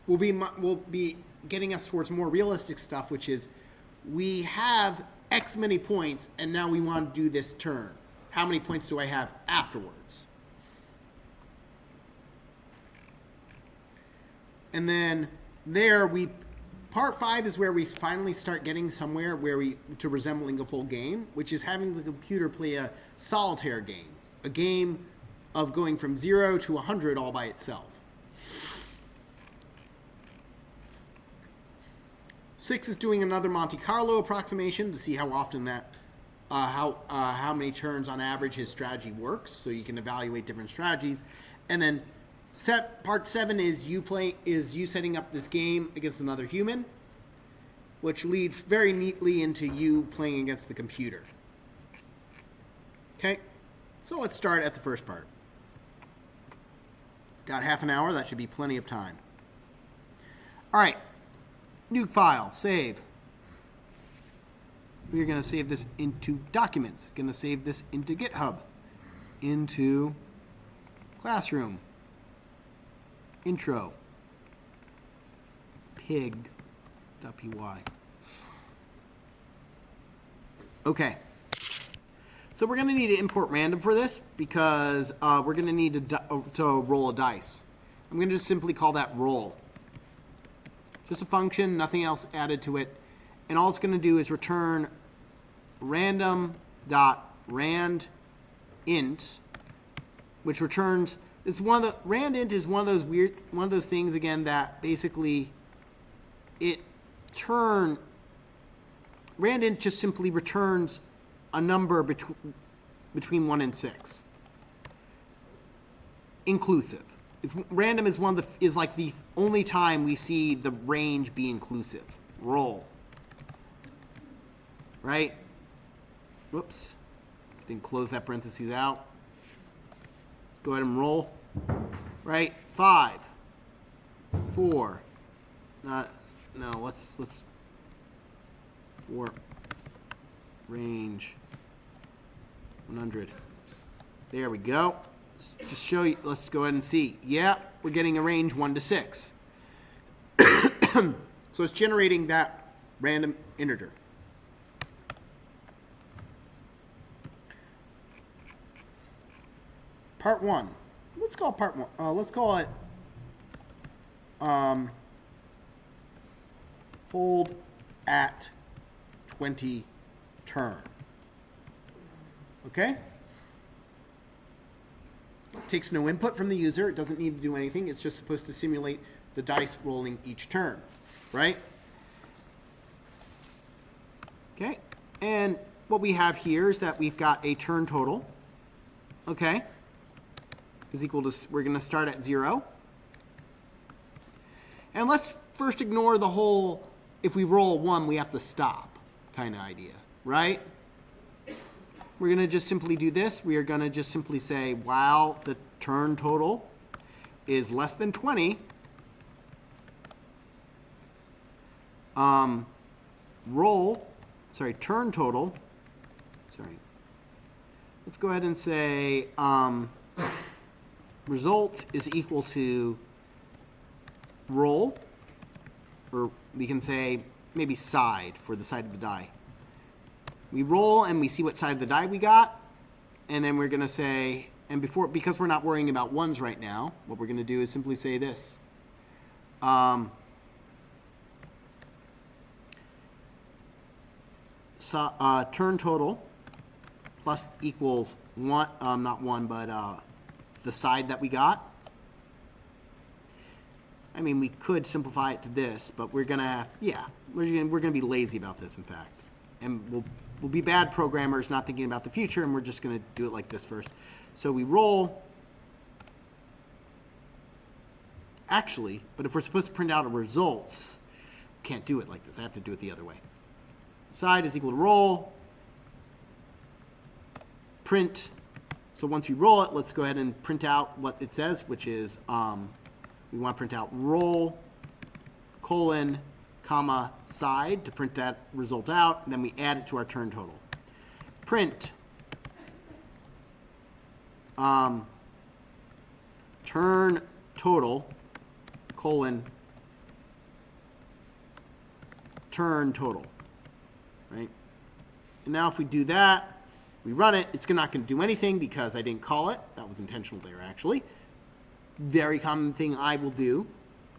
Will be getting us towards more realistic stuff, which is we have X many points, and now we want to do this turn. How many points do I have afterwards? And then part 5 is where we finally start getting somewhere to resembling a full game, which is having the computer play a solitaire game, a game of going from 0 to 100 all by itself. 6 is doing another Monte Carlo approximation to see how often how many turns on average his strategy works, so you can evaluate different strategies. And then part 7 is you setting up this game against another human, which leads very neatly into you playing against the computer. Okay, so let's start at the first part. Got half an hour, that should be plenty of time. All right, nuke file, save. We're going to save this into documents. Going to save this into GitHub, into Classroom, intro, pig.py. Okay. So we're going to need to import random for this because we're going to need to roll a dice. I'm going to just simply call that roll. Just a function, nothing else added to it. And all it's going to do is return random.randint, which returns, randint is one of those things again that basically randint just simply returns a number between 1 and 6, inclusive. Random is like the only time we see the range be inclusive. Roll. Right? Whoops. Didn't close that parentheses out. Let's go ahead and roll. Right? 5, 4. Let's 4. Range 100. There we go. Just show you. Let's go ahead and see. Yeah, we're getting a range 1 to 6. So it's generating that random integer. Part 1. Let's call part 1. Let's call it hold at 20 turn. Okay? Takes no input from the user. It doesn't need to do anything. It's just supposed to simulate the dice rolling each turn, right? Okay. And what we have here is that we've got a turn total. Okay. is equal to, we're going to start at 0. And let's first ignore the whole, if we roll a 1, we have to stop kind of idea, right? We're going to just simply do this. We are going to just simply say, while the turn total is less than 20, turn total, let's go ahead and say result is equal to roll, or we can say maybe side for the side of the die. We roll and we see what side of the die we got, and then we're going to say, and because we're not worrying about ones right now, what we're going to do is simply say this. Turn total plus equals one, not one, but the side that we got. I mean, we could simplify it to this, but we're gonna be lazy about this, in fact, and we'll be bad programmers, not thinking about the future, and we're just gonna do it like this first. So we roll. Actually, but if we're supposed to print out a results, we can't do it like this. I have to do it the other way. Side is equal to roll. Print. So once we roll it, let's go ahead and print out what it says, which is we want to print out roll, colon, comma, side to print that result out, and then we add it to our turn total. Print turn total, colon, turn total, right? And now if we do that, we run it, it's not going to do anything because I didn't call it. That was intentional there, actually. Very common thing I will do,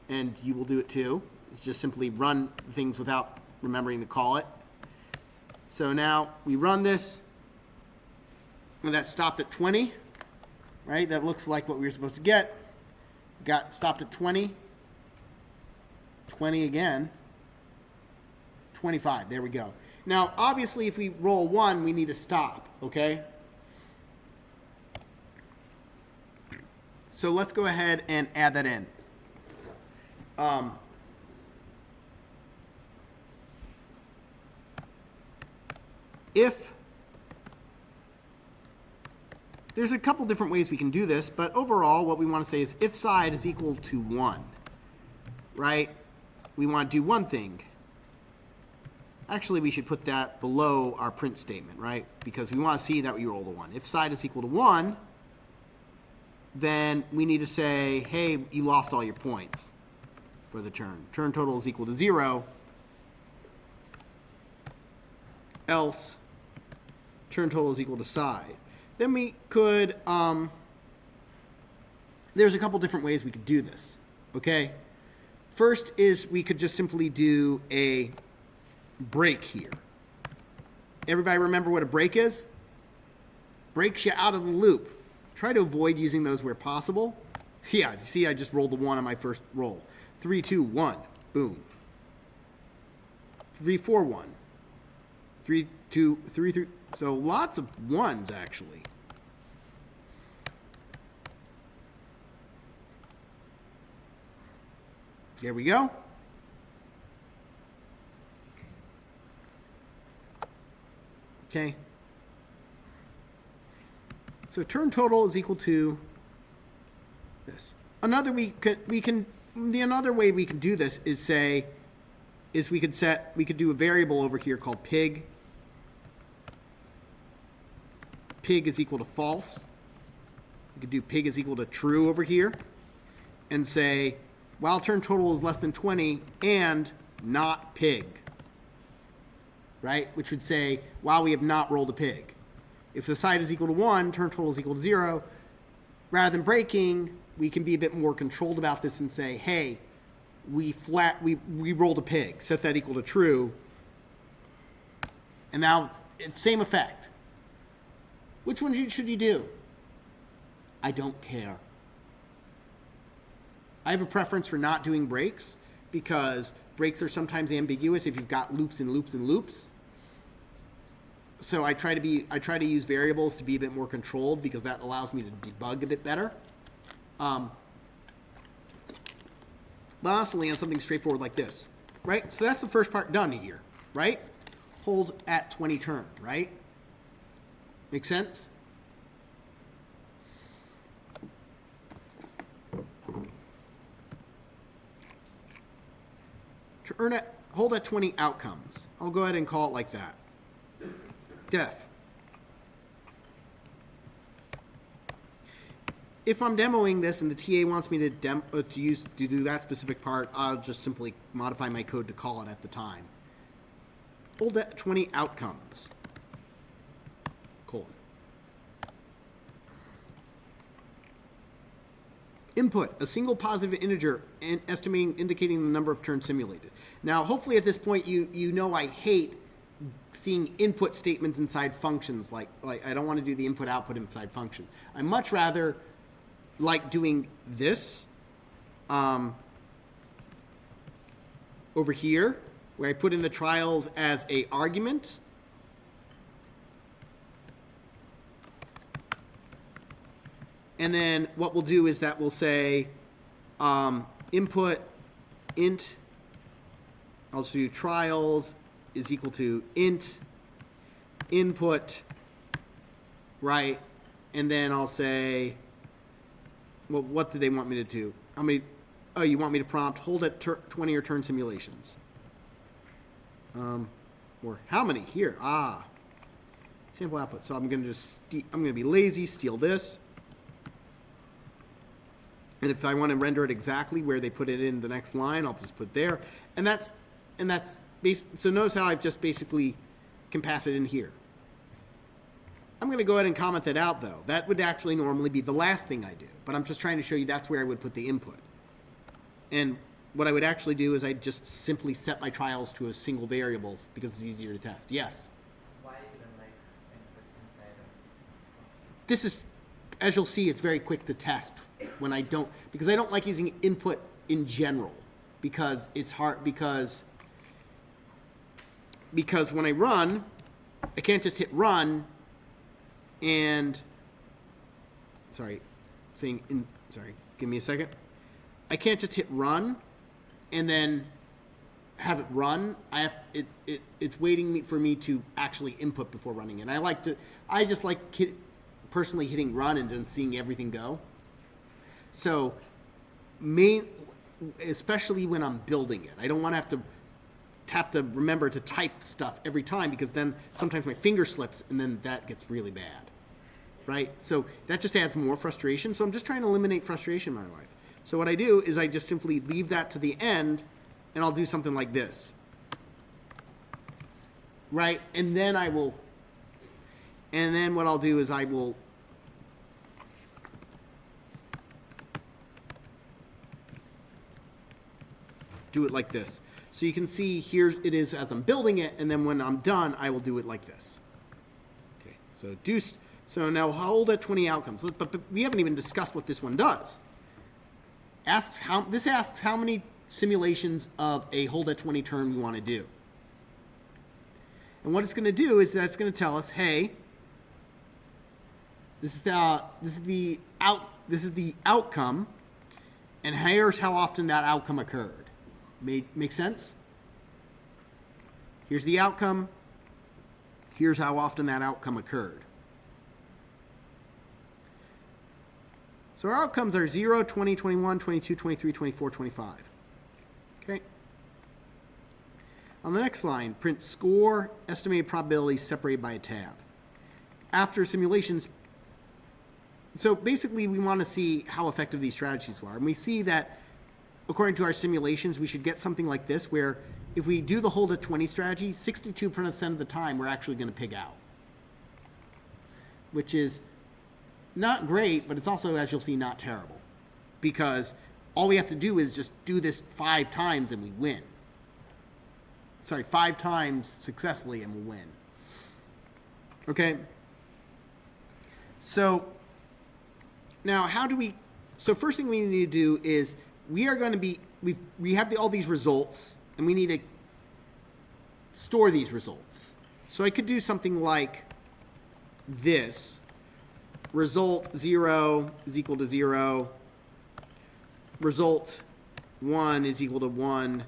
and you will do it too, is just simply run things without remembering to call it. So now we run this, and that stopped at 20, right? That looks like what we were supposed to get. Got stopped at 20, 20 again, 25, there we go. Now, obviously, if we roll 1, we need to stop, okay? So let's go ahead and add that in. If there's a couple different ways we can do this, but overall what we want to say is if side is equal to 1, right? We want to do one thing. Actually, we should put that below our print statement, right? Because we want to see that we rolled a 1. If side is equal to 1, then we need to say, hey, you lost all your points for the turn. Turn total is equal to 0. Else, turn total is equal to side. Then we could, there's a couple different ways we could do this, okay? First is we could just simply do a break here. Everybody remember what a break is? Breaks you out of the loop. Try to avoid using those where possible. Yeah, see, I just rolled the 1 on my first roll. 3, 2, 1, boom. 3, 4, 1. 3, 2, 3, 3. So lots of 1s, actually. There we go. Okay. So turn total is equal to this. Another way we can do this is we could do a variable over here called pig. Pig is equal to false. We could do pig is equal to true over here and say while turn total is less than 20 and not pig. Right? Which would say while we have not rolled a pig. If the side is equal to 1, turn total is equal to 0. Rather than breaking, we can be a bit more controlled about this and say, hey, we rolled a pig. Set that equal to true. And now it's same effect. Which one should you do? I don't care. I have a preference for not doing breaks because breaks are sometimes ambiguous if you've got loops and loops and loops. So I try to use variables to be a bit more controlled because that allows me to debug a bit better. But honestly, on something straightforward like this, right? So that's the first part done here, right? Hold at 20 turn, right? Make sense? Hold at 20 outcomes. I'll go ahead and call it like that. Def. If I'm demoing this and the TA wants me to do that specific part, I'll just simply modify my code to call it at the time. Hold at 20 outcomes. Colon. Input, a single positive integer and indicating the number of turns simulated. Now, hopefully at this point you know I hate seeing input statements inside functions. Like I don't want to do the input-output inside function. I much rather like doing this over here, where I put in the trials as a argument. And then what we'll do is that we'll say input int, I'll just do trials is equal to int input, right? And then I'll say, well, what do they want me to do? Oh, you want me to prompt hold at 20 or turn simulations. Or how many here? Sample output. So I'm going to I'm going to be lazy, steal this. And if I want to render it exactly where they put it in the next line, I'll just put there. And that's so notice how I've just basically can pass it in here. I'm going to go ahead and comment that out, though. That would actually normally be the last thing I do. But I'm just trying to show you that's where I would put the input. And what I would actually do is I'd just simply set my trials to a single variable because it's easier to test. Yes? Why even like input inside of This is, as you'll see, it's very quick to test when I don't, because I don't like using input in general because it's hard, because when I run, I can't just hit run and, give me a second. I can't just hit run and then have it run. It's waiting for me to actually input before running it. I just like personally hitting run and then seeing everything go. So, especially when I'm building it, I don't want to have to remember to type stuff every time because then sometimes my finger slips and then that gets really bad, right? So that just adds more frustration. So I'm just trying to eliminate frustration in my life. So what I do is I just simply leave that to the end, and I'll do something like this, right? And then what I'll do is I will do it like this. So you can see here it is as I'm building it, and then when I'm done, I will do it like this. Okay, so now hold at 20 outcomes. But we haven't even discussed what this one does. This asks how many simulations of a hold at 20 turn we want to do. And what it's going to do is that it's going to tell us, hey, this is the outcome, and here's how often that outcome occurred. Make sense? Here's the outcome. Here's how often that outcome occurred. So our outcomes are 0, 20, 21, 22, 23, 24, 25. Okay? On the next line, print score, estimated probability separated by a tab. After simulations, so basically we want to see how effective these strategies are. And we see that according to our simulations, we should get something like this, where if we do the hold at 20 strategy, 62% of the time we're actually going to pig out. Which is not great, but it's also, as you'll see, not terrible. Because all we have to do is just do this 5 times and we win. 5 times successfully and we'll win. Okay? So, now so first thing we need to do is we have all these results, and we need to store these results. So I could do something like this. Result 0 is equal to 0. result 1 is equal to 1.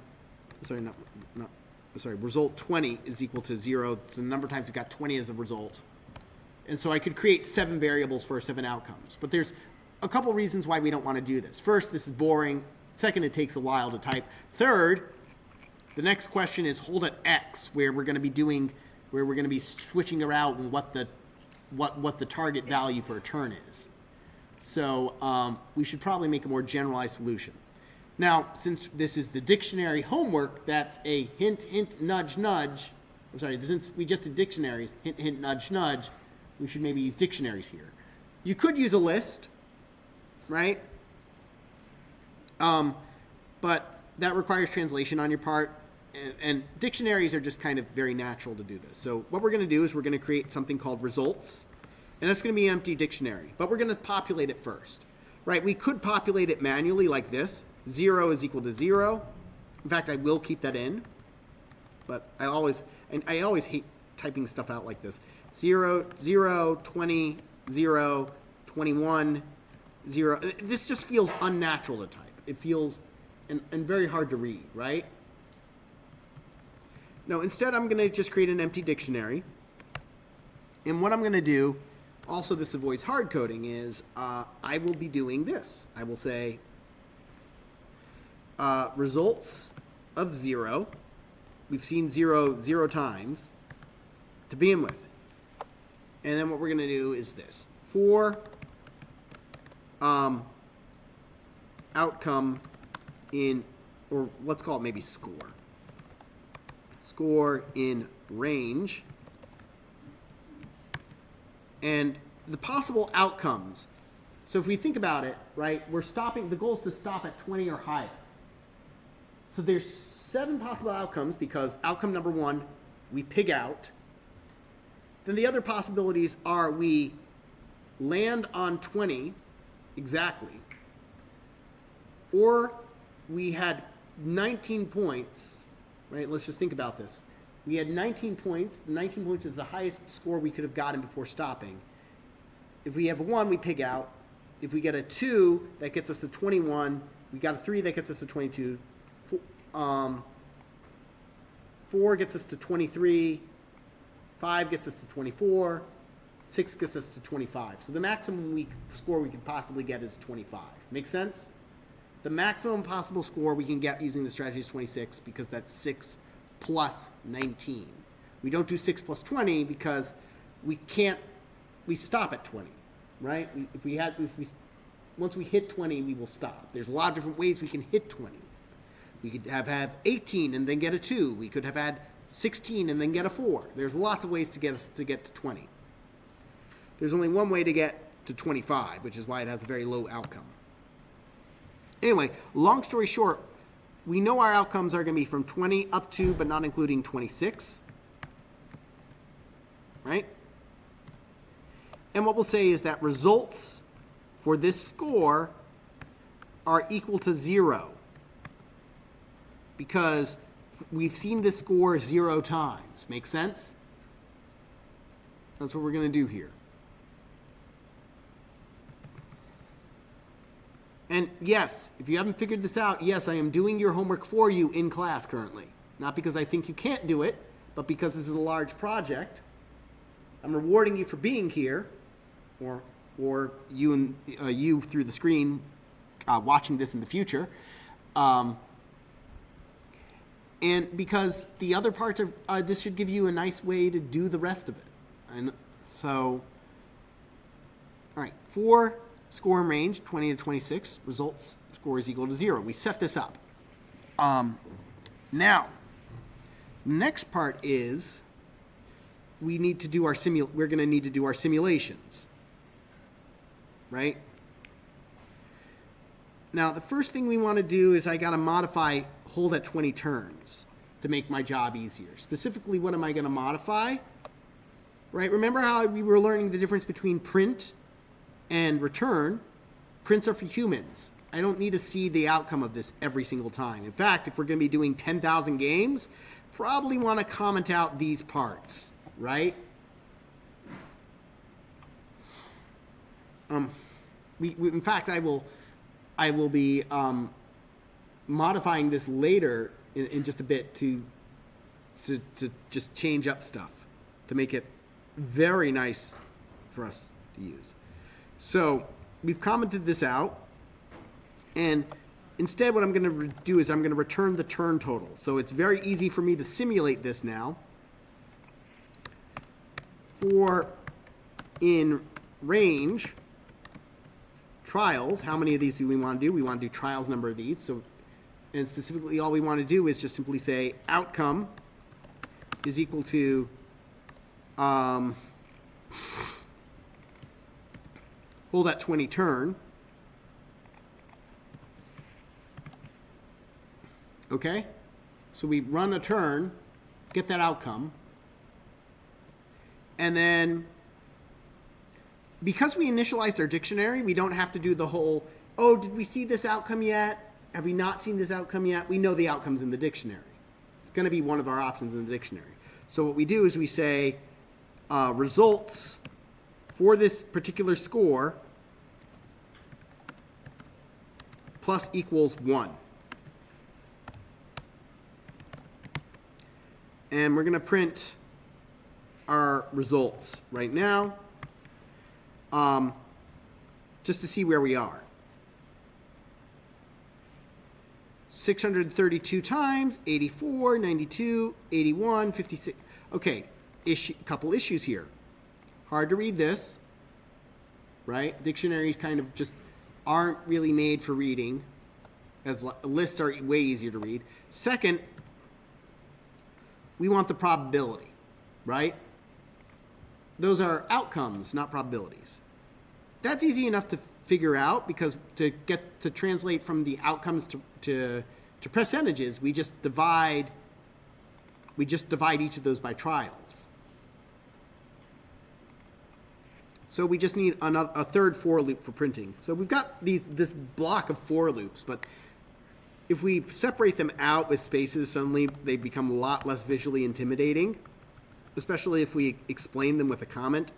Result 20 is equal to 0. So the number of times we've got 20 as a result. And so I could create 7 variables for 7 outcomes. But there's a couple reasons why we don't want to do this. First, this is boring. Second, it takes a while to type. Third, the next question is hold at X, where we're going to be switching around what the target value for a turn is. So we should probably make a more generalized solution. Now, since this is the dictionary homework, that's a hint, hint, nudge, nudge. I'm sorry, since we just did dictionaries, hint, hint, nudge, nudge, we should maybe use dictionaries here. You could use a list, right? But that requires translation on your part, and dictionaries are just kind of very natural to do this. So what we're going to do is we're going to create something called results, and that's going to be an empty dictionary, but we're going to populate it first, right? We could populate it manually like this. 0 is equal to 0. In fact, I will keep that in, but I always hate typing stuff out like this. 0, 0, 20, 0, 21, 0. This just feels unnatural to type. It feels and very hard to read, right? No, instead I'm going to just create an empty dictionary. And what I'm going to do, also this avoids hard coding, is I will be doing this. I will say results of 0. We've seen 0 0 times to begin with. And then what we're going to do is this. For outcome in, or let's call it maybe score. Score in range. And the possible outcomes. So if we think about it, right, the goal is to stop at 20 or higher. So there's 7 possible outcomes because outcome number 1, we pig out. Then the other possibilities are we land on 20 exactly, or we had 19 points, right? Let's just think about this. We had 19 points. The 19 points is the highest score we could have gotten before stopping. If we have a 1, we pig out. If we get a 2, that gets us to 21. We got a 3, that gets us to 22. 4 gets us to 23. 5 gets us to 24. 6 gets us to 25. So the maximum score we could possibly get is 25. Make sense? The maximum possible score we can get using the strategy is 26 because that's 6 plus 19. We don't do 6 plus 20 because we stop at 20, right? Once we hit 20, we will stop. There's a lot of different ways we can hit 20. We could have had 18 and then get a 2. We could have had 16 and then get a 4. There's lots of ways to get to 20. There's only one way to get to 25, which is why it has a very low outcome. Anyway, long story short, we know our outcomes are going to be from 20 up to, but not including 26. Right? And what we'll say is that results for this score are equal to 0. Because we've seen this score 0 times. Make sense? That's what we're going to do here. And yes, if you haven't figured this out, yes, I am doing your homework for you in class currently. Not because I think you can't do it, but because this is a large project. I'm rewarding you for being here, or you through the screen watching this in the future. And because the other parts of this should give you a nice way to do the rest of it. And so, all right, for score and range, 20 to 26, results score is equal to 0. We set this up. Now, next part is we're going to need to do our simulations, right? Now, the first thing we want to do is I got to modify hold at 20 turns to make my job easier. Specifically, what am I going to modify? Right? Remember how we were learning the difference between print and return? Prints are for humans. I don't need to see the outcome of this every single time. In fact, if we're going to be doing 10,000 games, probably want to comment out these parts, right? In fact, I will I will be modifying this later in just a bit to just change up stuff to make it very nice for us to use. So we've commented this out, and instead what I'm going to do is I'm going to return the turn total. So it's very easy for me to simulate this now. For in range trials, how many of these do we want to do? We want to do trials number of these. So, and specifically all we want to do is just simply say outcome is equal to hold at 20 turn. Okay? So we run a turn, get that outcome, and then because we initialized our dictionary, we don't have to do the whole, oh, did we see this outcome yet? Have we not seen this outcome yet? We know the outcome's in the dictionary. It's going to be one of our options in the dictionary. So what we do is we say results for this particular score plus equals 1. And we're going to print our results right now just to see where we are. 632 times, 84, 92, 81, 56. Okay, couple issues here. Hard to read this, right? Dictionaries kind of just aren't really made for reading, as lists are way easier to read. Second, we want the probability, right? Those are outcomes, not probabilities. That's easy enough to figure out because to translate from the outcomes to percentages, we just divide each of those by trials. So we just need a third for loop for printing. So we've got this block of for loops, but if we separate them out with spaces, suddenly they become a lot less visually intimidating, especially if we explain them with a comment.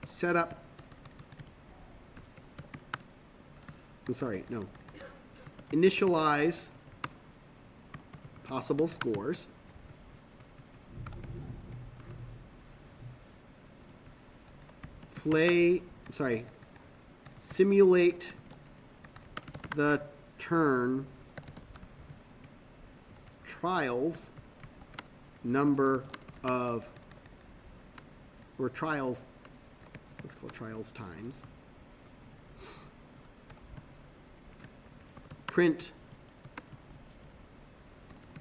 Setup. I'm sorry, no. Initialize possible scores. Simulate the turn trials number of, or trials, let's call it trials times. Print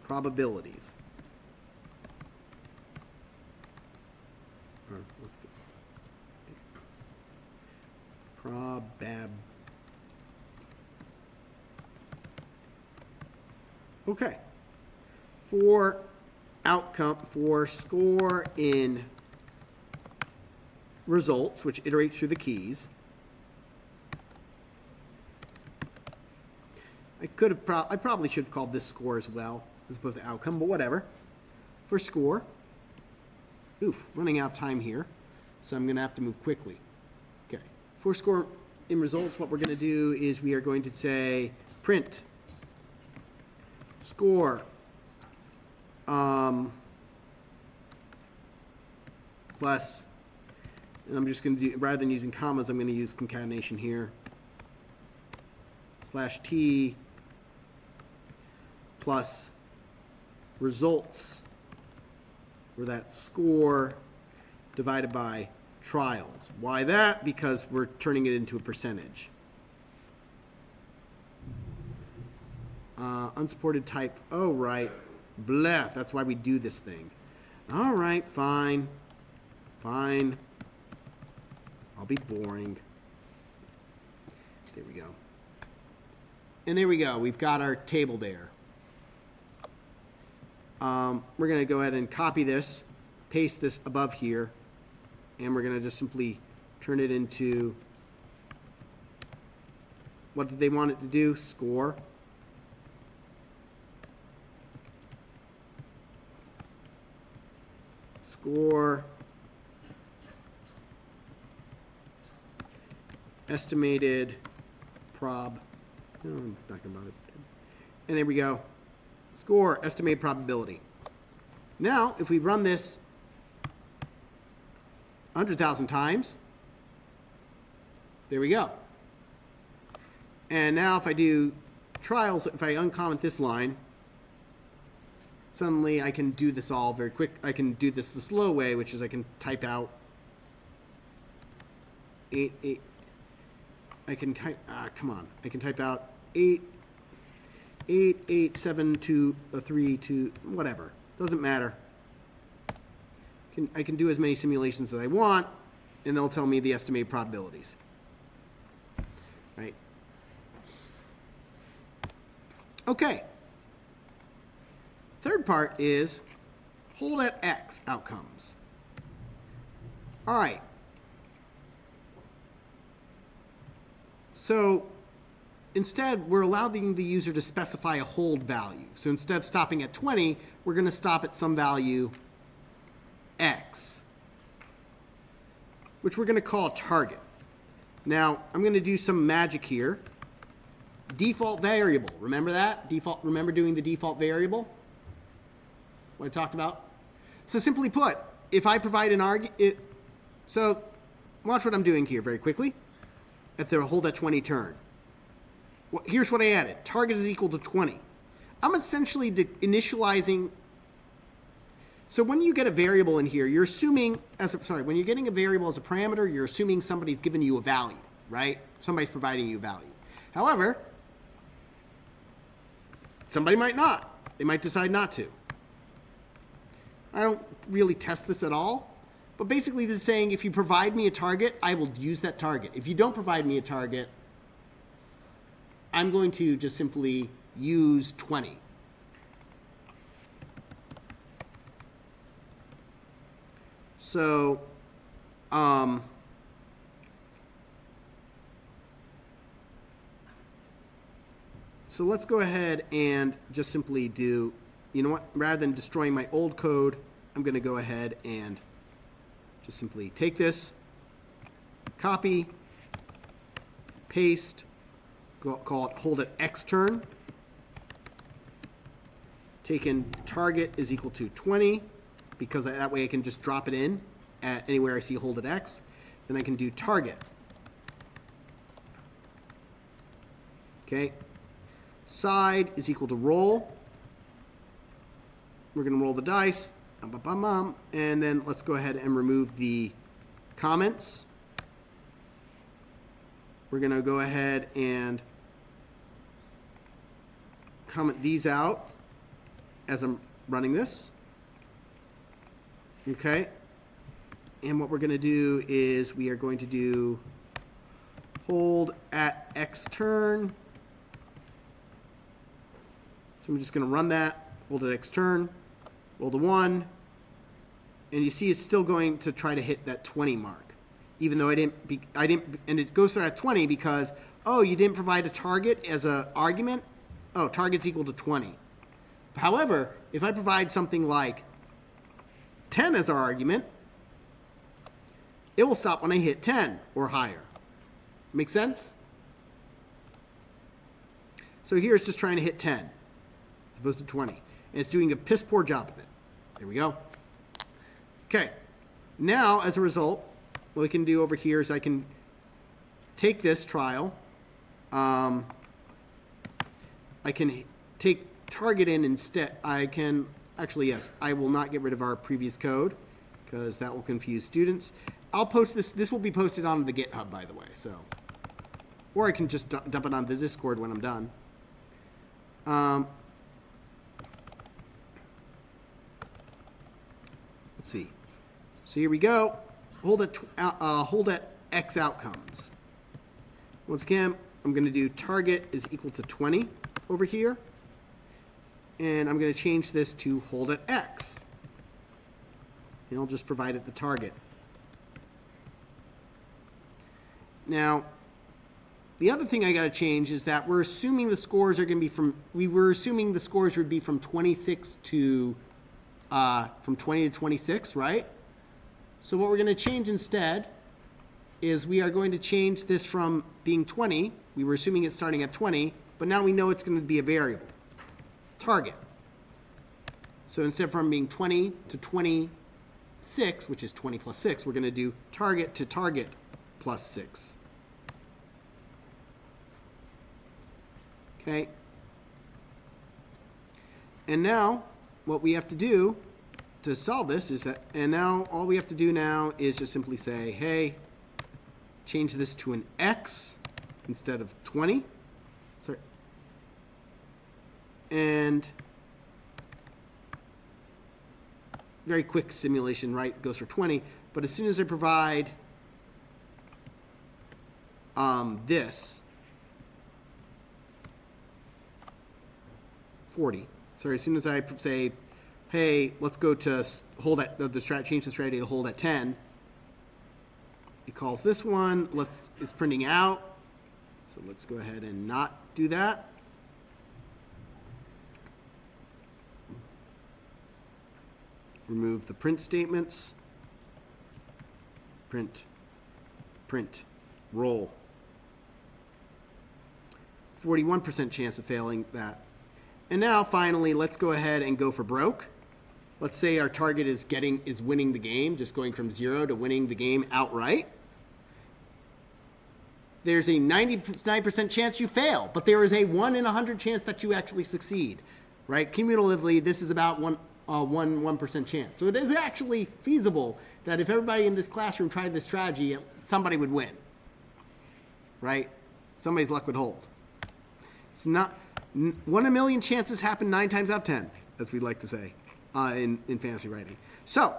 probabilities. Or let's go. Okay. For outcome, for score in results, which iterates through the keys. I probably should have called this score as well, as opposed to outcome, but whatever. For score. Oof, running out of time here, so I'm going to have to move quickly. Okay. For score in results, what we're going to do is we are going to say print score plus, and I'm just going to do, rather than using commas, I'm going to use concatenation here, /t plus results, for that score, divided by trials. Why that? Because we're turning it into a percentage. Unsupported type, oh right, bleh, that's why we do this thing. All right, fine, I'll be boring. There we go. And there we go, we've got our table there. We're going to go ahead and copy this, paste this above here, and we're going to just simply turn it into, what did they want it to do? Score. Score estimated prob, oh, I'm not gonna bother. And there we go. Score, estimated probability. Now, if we run this 100,000 times, there we go. And now if I do trials, if I uncomment this line, suddenly I can do this all very quick. I can do this the slow way, which is I can type out 8. I can type, come on. I can type out 8, 7, 2, 3, 2, whatever. Doesn't matter. I can do as many simulations as I want, and they'll tell me the estimated probabilities. Right? Okay. Third part is hold at X outcomes. All right. So instead, we're allowing the user to specify a hold value. So instead of stopping at 20, we're going to stop at some value X, which we're going to call a target. Now, I'm going to do some magic here. Default variable. Remember that? Remember doing the default variable? What I talked about? So simply put, if I provide an argument, so watch what I'm doing here very quickly. At the hold at 20 turn. Well, here's what I added. Target is equal to 20. I'm essentially initializing. So when you get a variable in here, you're assuming, when you're getting a variable as a parameter, you're assuming somebody's given you a value, right? Somebody's providing you a value. However, somebody might not. They might decide not to. I don't really test this at all. But basically this is saying if you provide me a target, I will use that target. If you don't provide me a target, I'm going to just simply use 20. So, so let's go ahead and just simply do, you know what, rather than destroying my old code, I'm going to go ahead and just simply take this, copy, paste, call it hold at X turn, take in target is equal to 20, because that way I can just drop it in at anywhere I see hold at X. Then I can do target. Okay. Side is equal to roll. We're going to roll the dice. And then let's go ahead and remove the comments. We're going to go ahead and comment these out as I'm running this. Okay. And what we're going to do is we are going to do hold at X turn. So I'm just going to run that, hold at X turn, roll the 1, and you see it's still going to try to hit that 20 mark, even though I didn't, and it goes through at 20 because, oh, you didn't provide a target as an argument? Oh, target's equal to 20. However, if I provide something like 10 as our argument, it will stop when I hit 10 or higher. Make sense? So here it's just trying to hit 10 as opposed to 20. And it's doing a piss poor job of it. There we go. Okay. Now, as a result, what we can do over here is I can take this trial. I can take target in instead. I can, actually, yes, I will not get rid of our previous code because that will confuse students. I'll post this. This will be posted on the GitHub, by the way. So, or I can just dump it on the Discord when I'm done. Let's see. So here we go. Hold at X outcomes. Once again, I'm going to do target is equal to 20 over here. And I'm going to change this to hold at X. And I'll just provide it the target. Now, the other thing I got to change is that we're assuming the scores are going to be we were assuming the scores would be from 26 to, from 20 to 26, right? So what we're going to change instead is we are going to change this from being 20, we were assuming it's starting at 20, but now we know it's going to be a variable, target. So instead from being 20 to 26, which is 20 plus 6, we're going to do target to target plus 6. Okay. And now what we have to do to solve this is that, and now all we have to do now is just simply say, hey, change this to an x instead of 20. Sorry. And very quick simulation, right? Goes for 20. But as soon as I provide this, 40. Sorry, as soon as I say, hey, let's go to hold at change the strategy to hold at 10. It calls this one. It's printing out. So let's go ahead and not do that. Remove the print statements. Print, roll. 41% chance of failing that. And now finally, let's go ahead and go for broke. Let's say our target is winning the game, just going from 0 to winning the game outright. There's a 99% chance you fail, but there is a 1 in 100 chance that you actually succeed, right? Cumulatively, this is about 1% chance. So it is actually feasible that if everybody in this classroom tried this strategy, somebody would win, right? Somebody's luck would hold. It's not 1 in a million chances happen 9 times out of 10, as we like to say in fantasy writing. So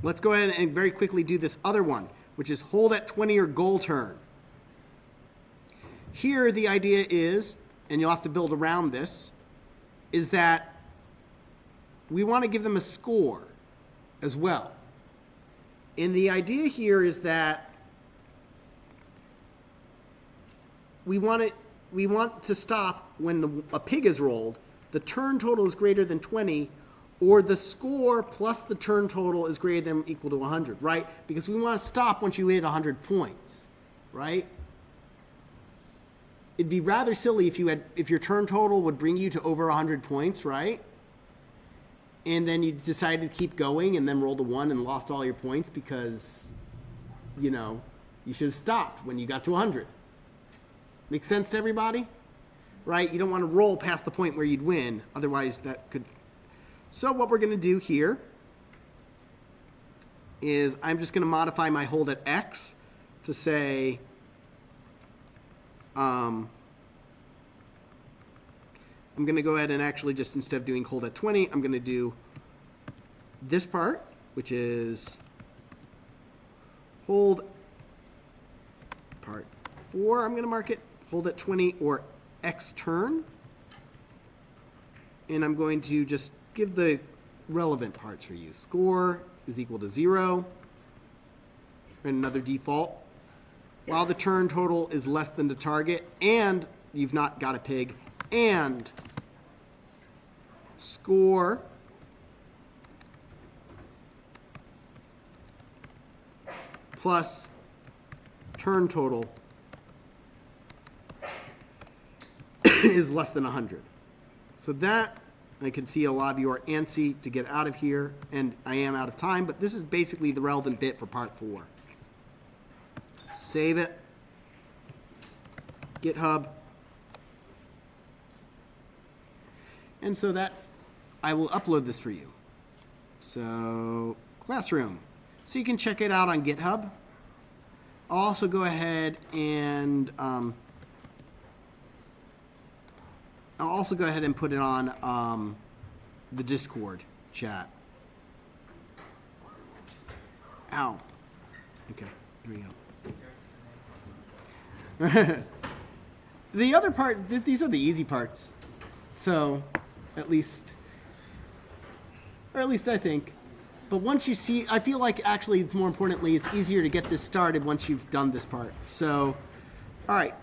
let's go ahead and very quickly do this other one, which is hold at 20 or goal turn. Here the idea is, and you'll have to build around this, is that we want to give them a score as well. And the idea here is that we want to stop when a pig is rolled, the turn total is greater than 20, or the score plus the turn total is greater than or equal to 100, right? Because we want to stop once you hit 100 points, right? It'd be rather silly if your turn total would bring you to over 100 points, right? And then you decided to keep going and then rolled a 1 and lost all your points because, you should have stopped when you got to 100. Make sense to everybody? Right? You don't want to roll past the point where you'd win. Otherwise, that could... So what we're going to do here is I'm just going to modify my hold at X to say... I'm going to go ahead and actually just, instead of doing hold at 20, I'm going to do this part, which is hold part 4. I'm going to mark it hold at 20 or X turn. And I'm going to just give the relevant parts for you. Score is equal to 0. And another default. While the turn total is less than the target, and you've not got a pig, and score plus turn total is less than 100. So that, I can see a lot of you are antsy to get out of here, and I am out of time, but this is basically the relevant bit for part 4. Save it. GitHub. And so I will upload this for you. So, Classroom. So you can check it out on GitHub. I'll also go ahead and put it on the Discord chat. Ow. Okay, here we go. The other part, these are the easy parts. So, at least I think. But once you see, I feel like actually it's more importantly, it's easier to get this started once you've done this part. So, all right.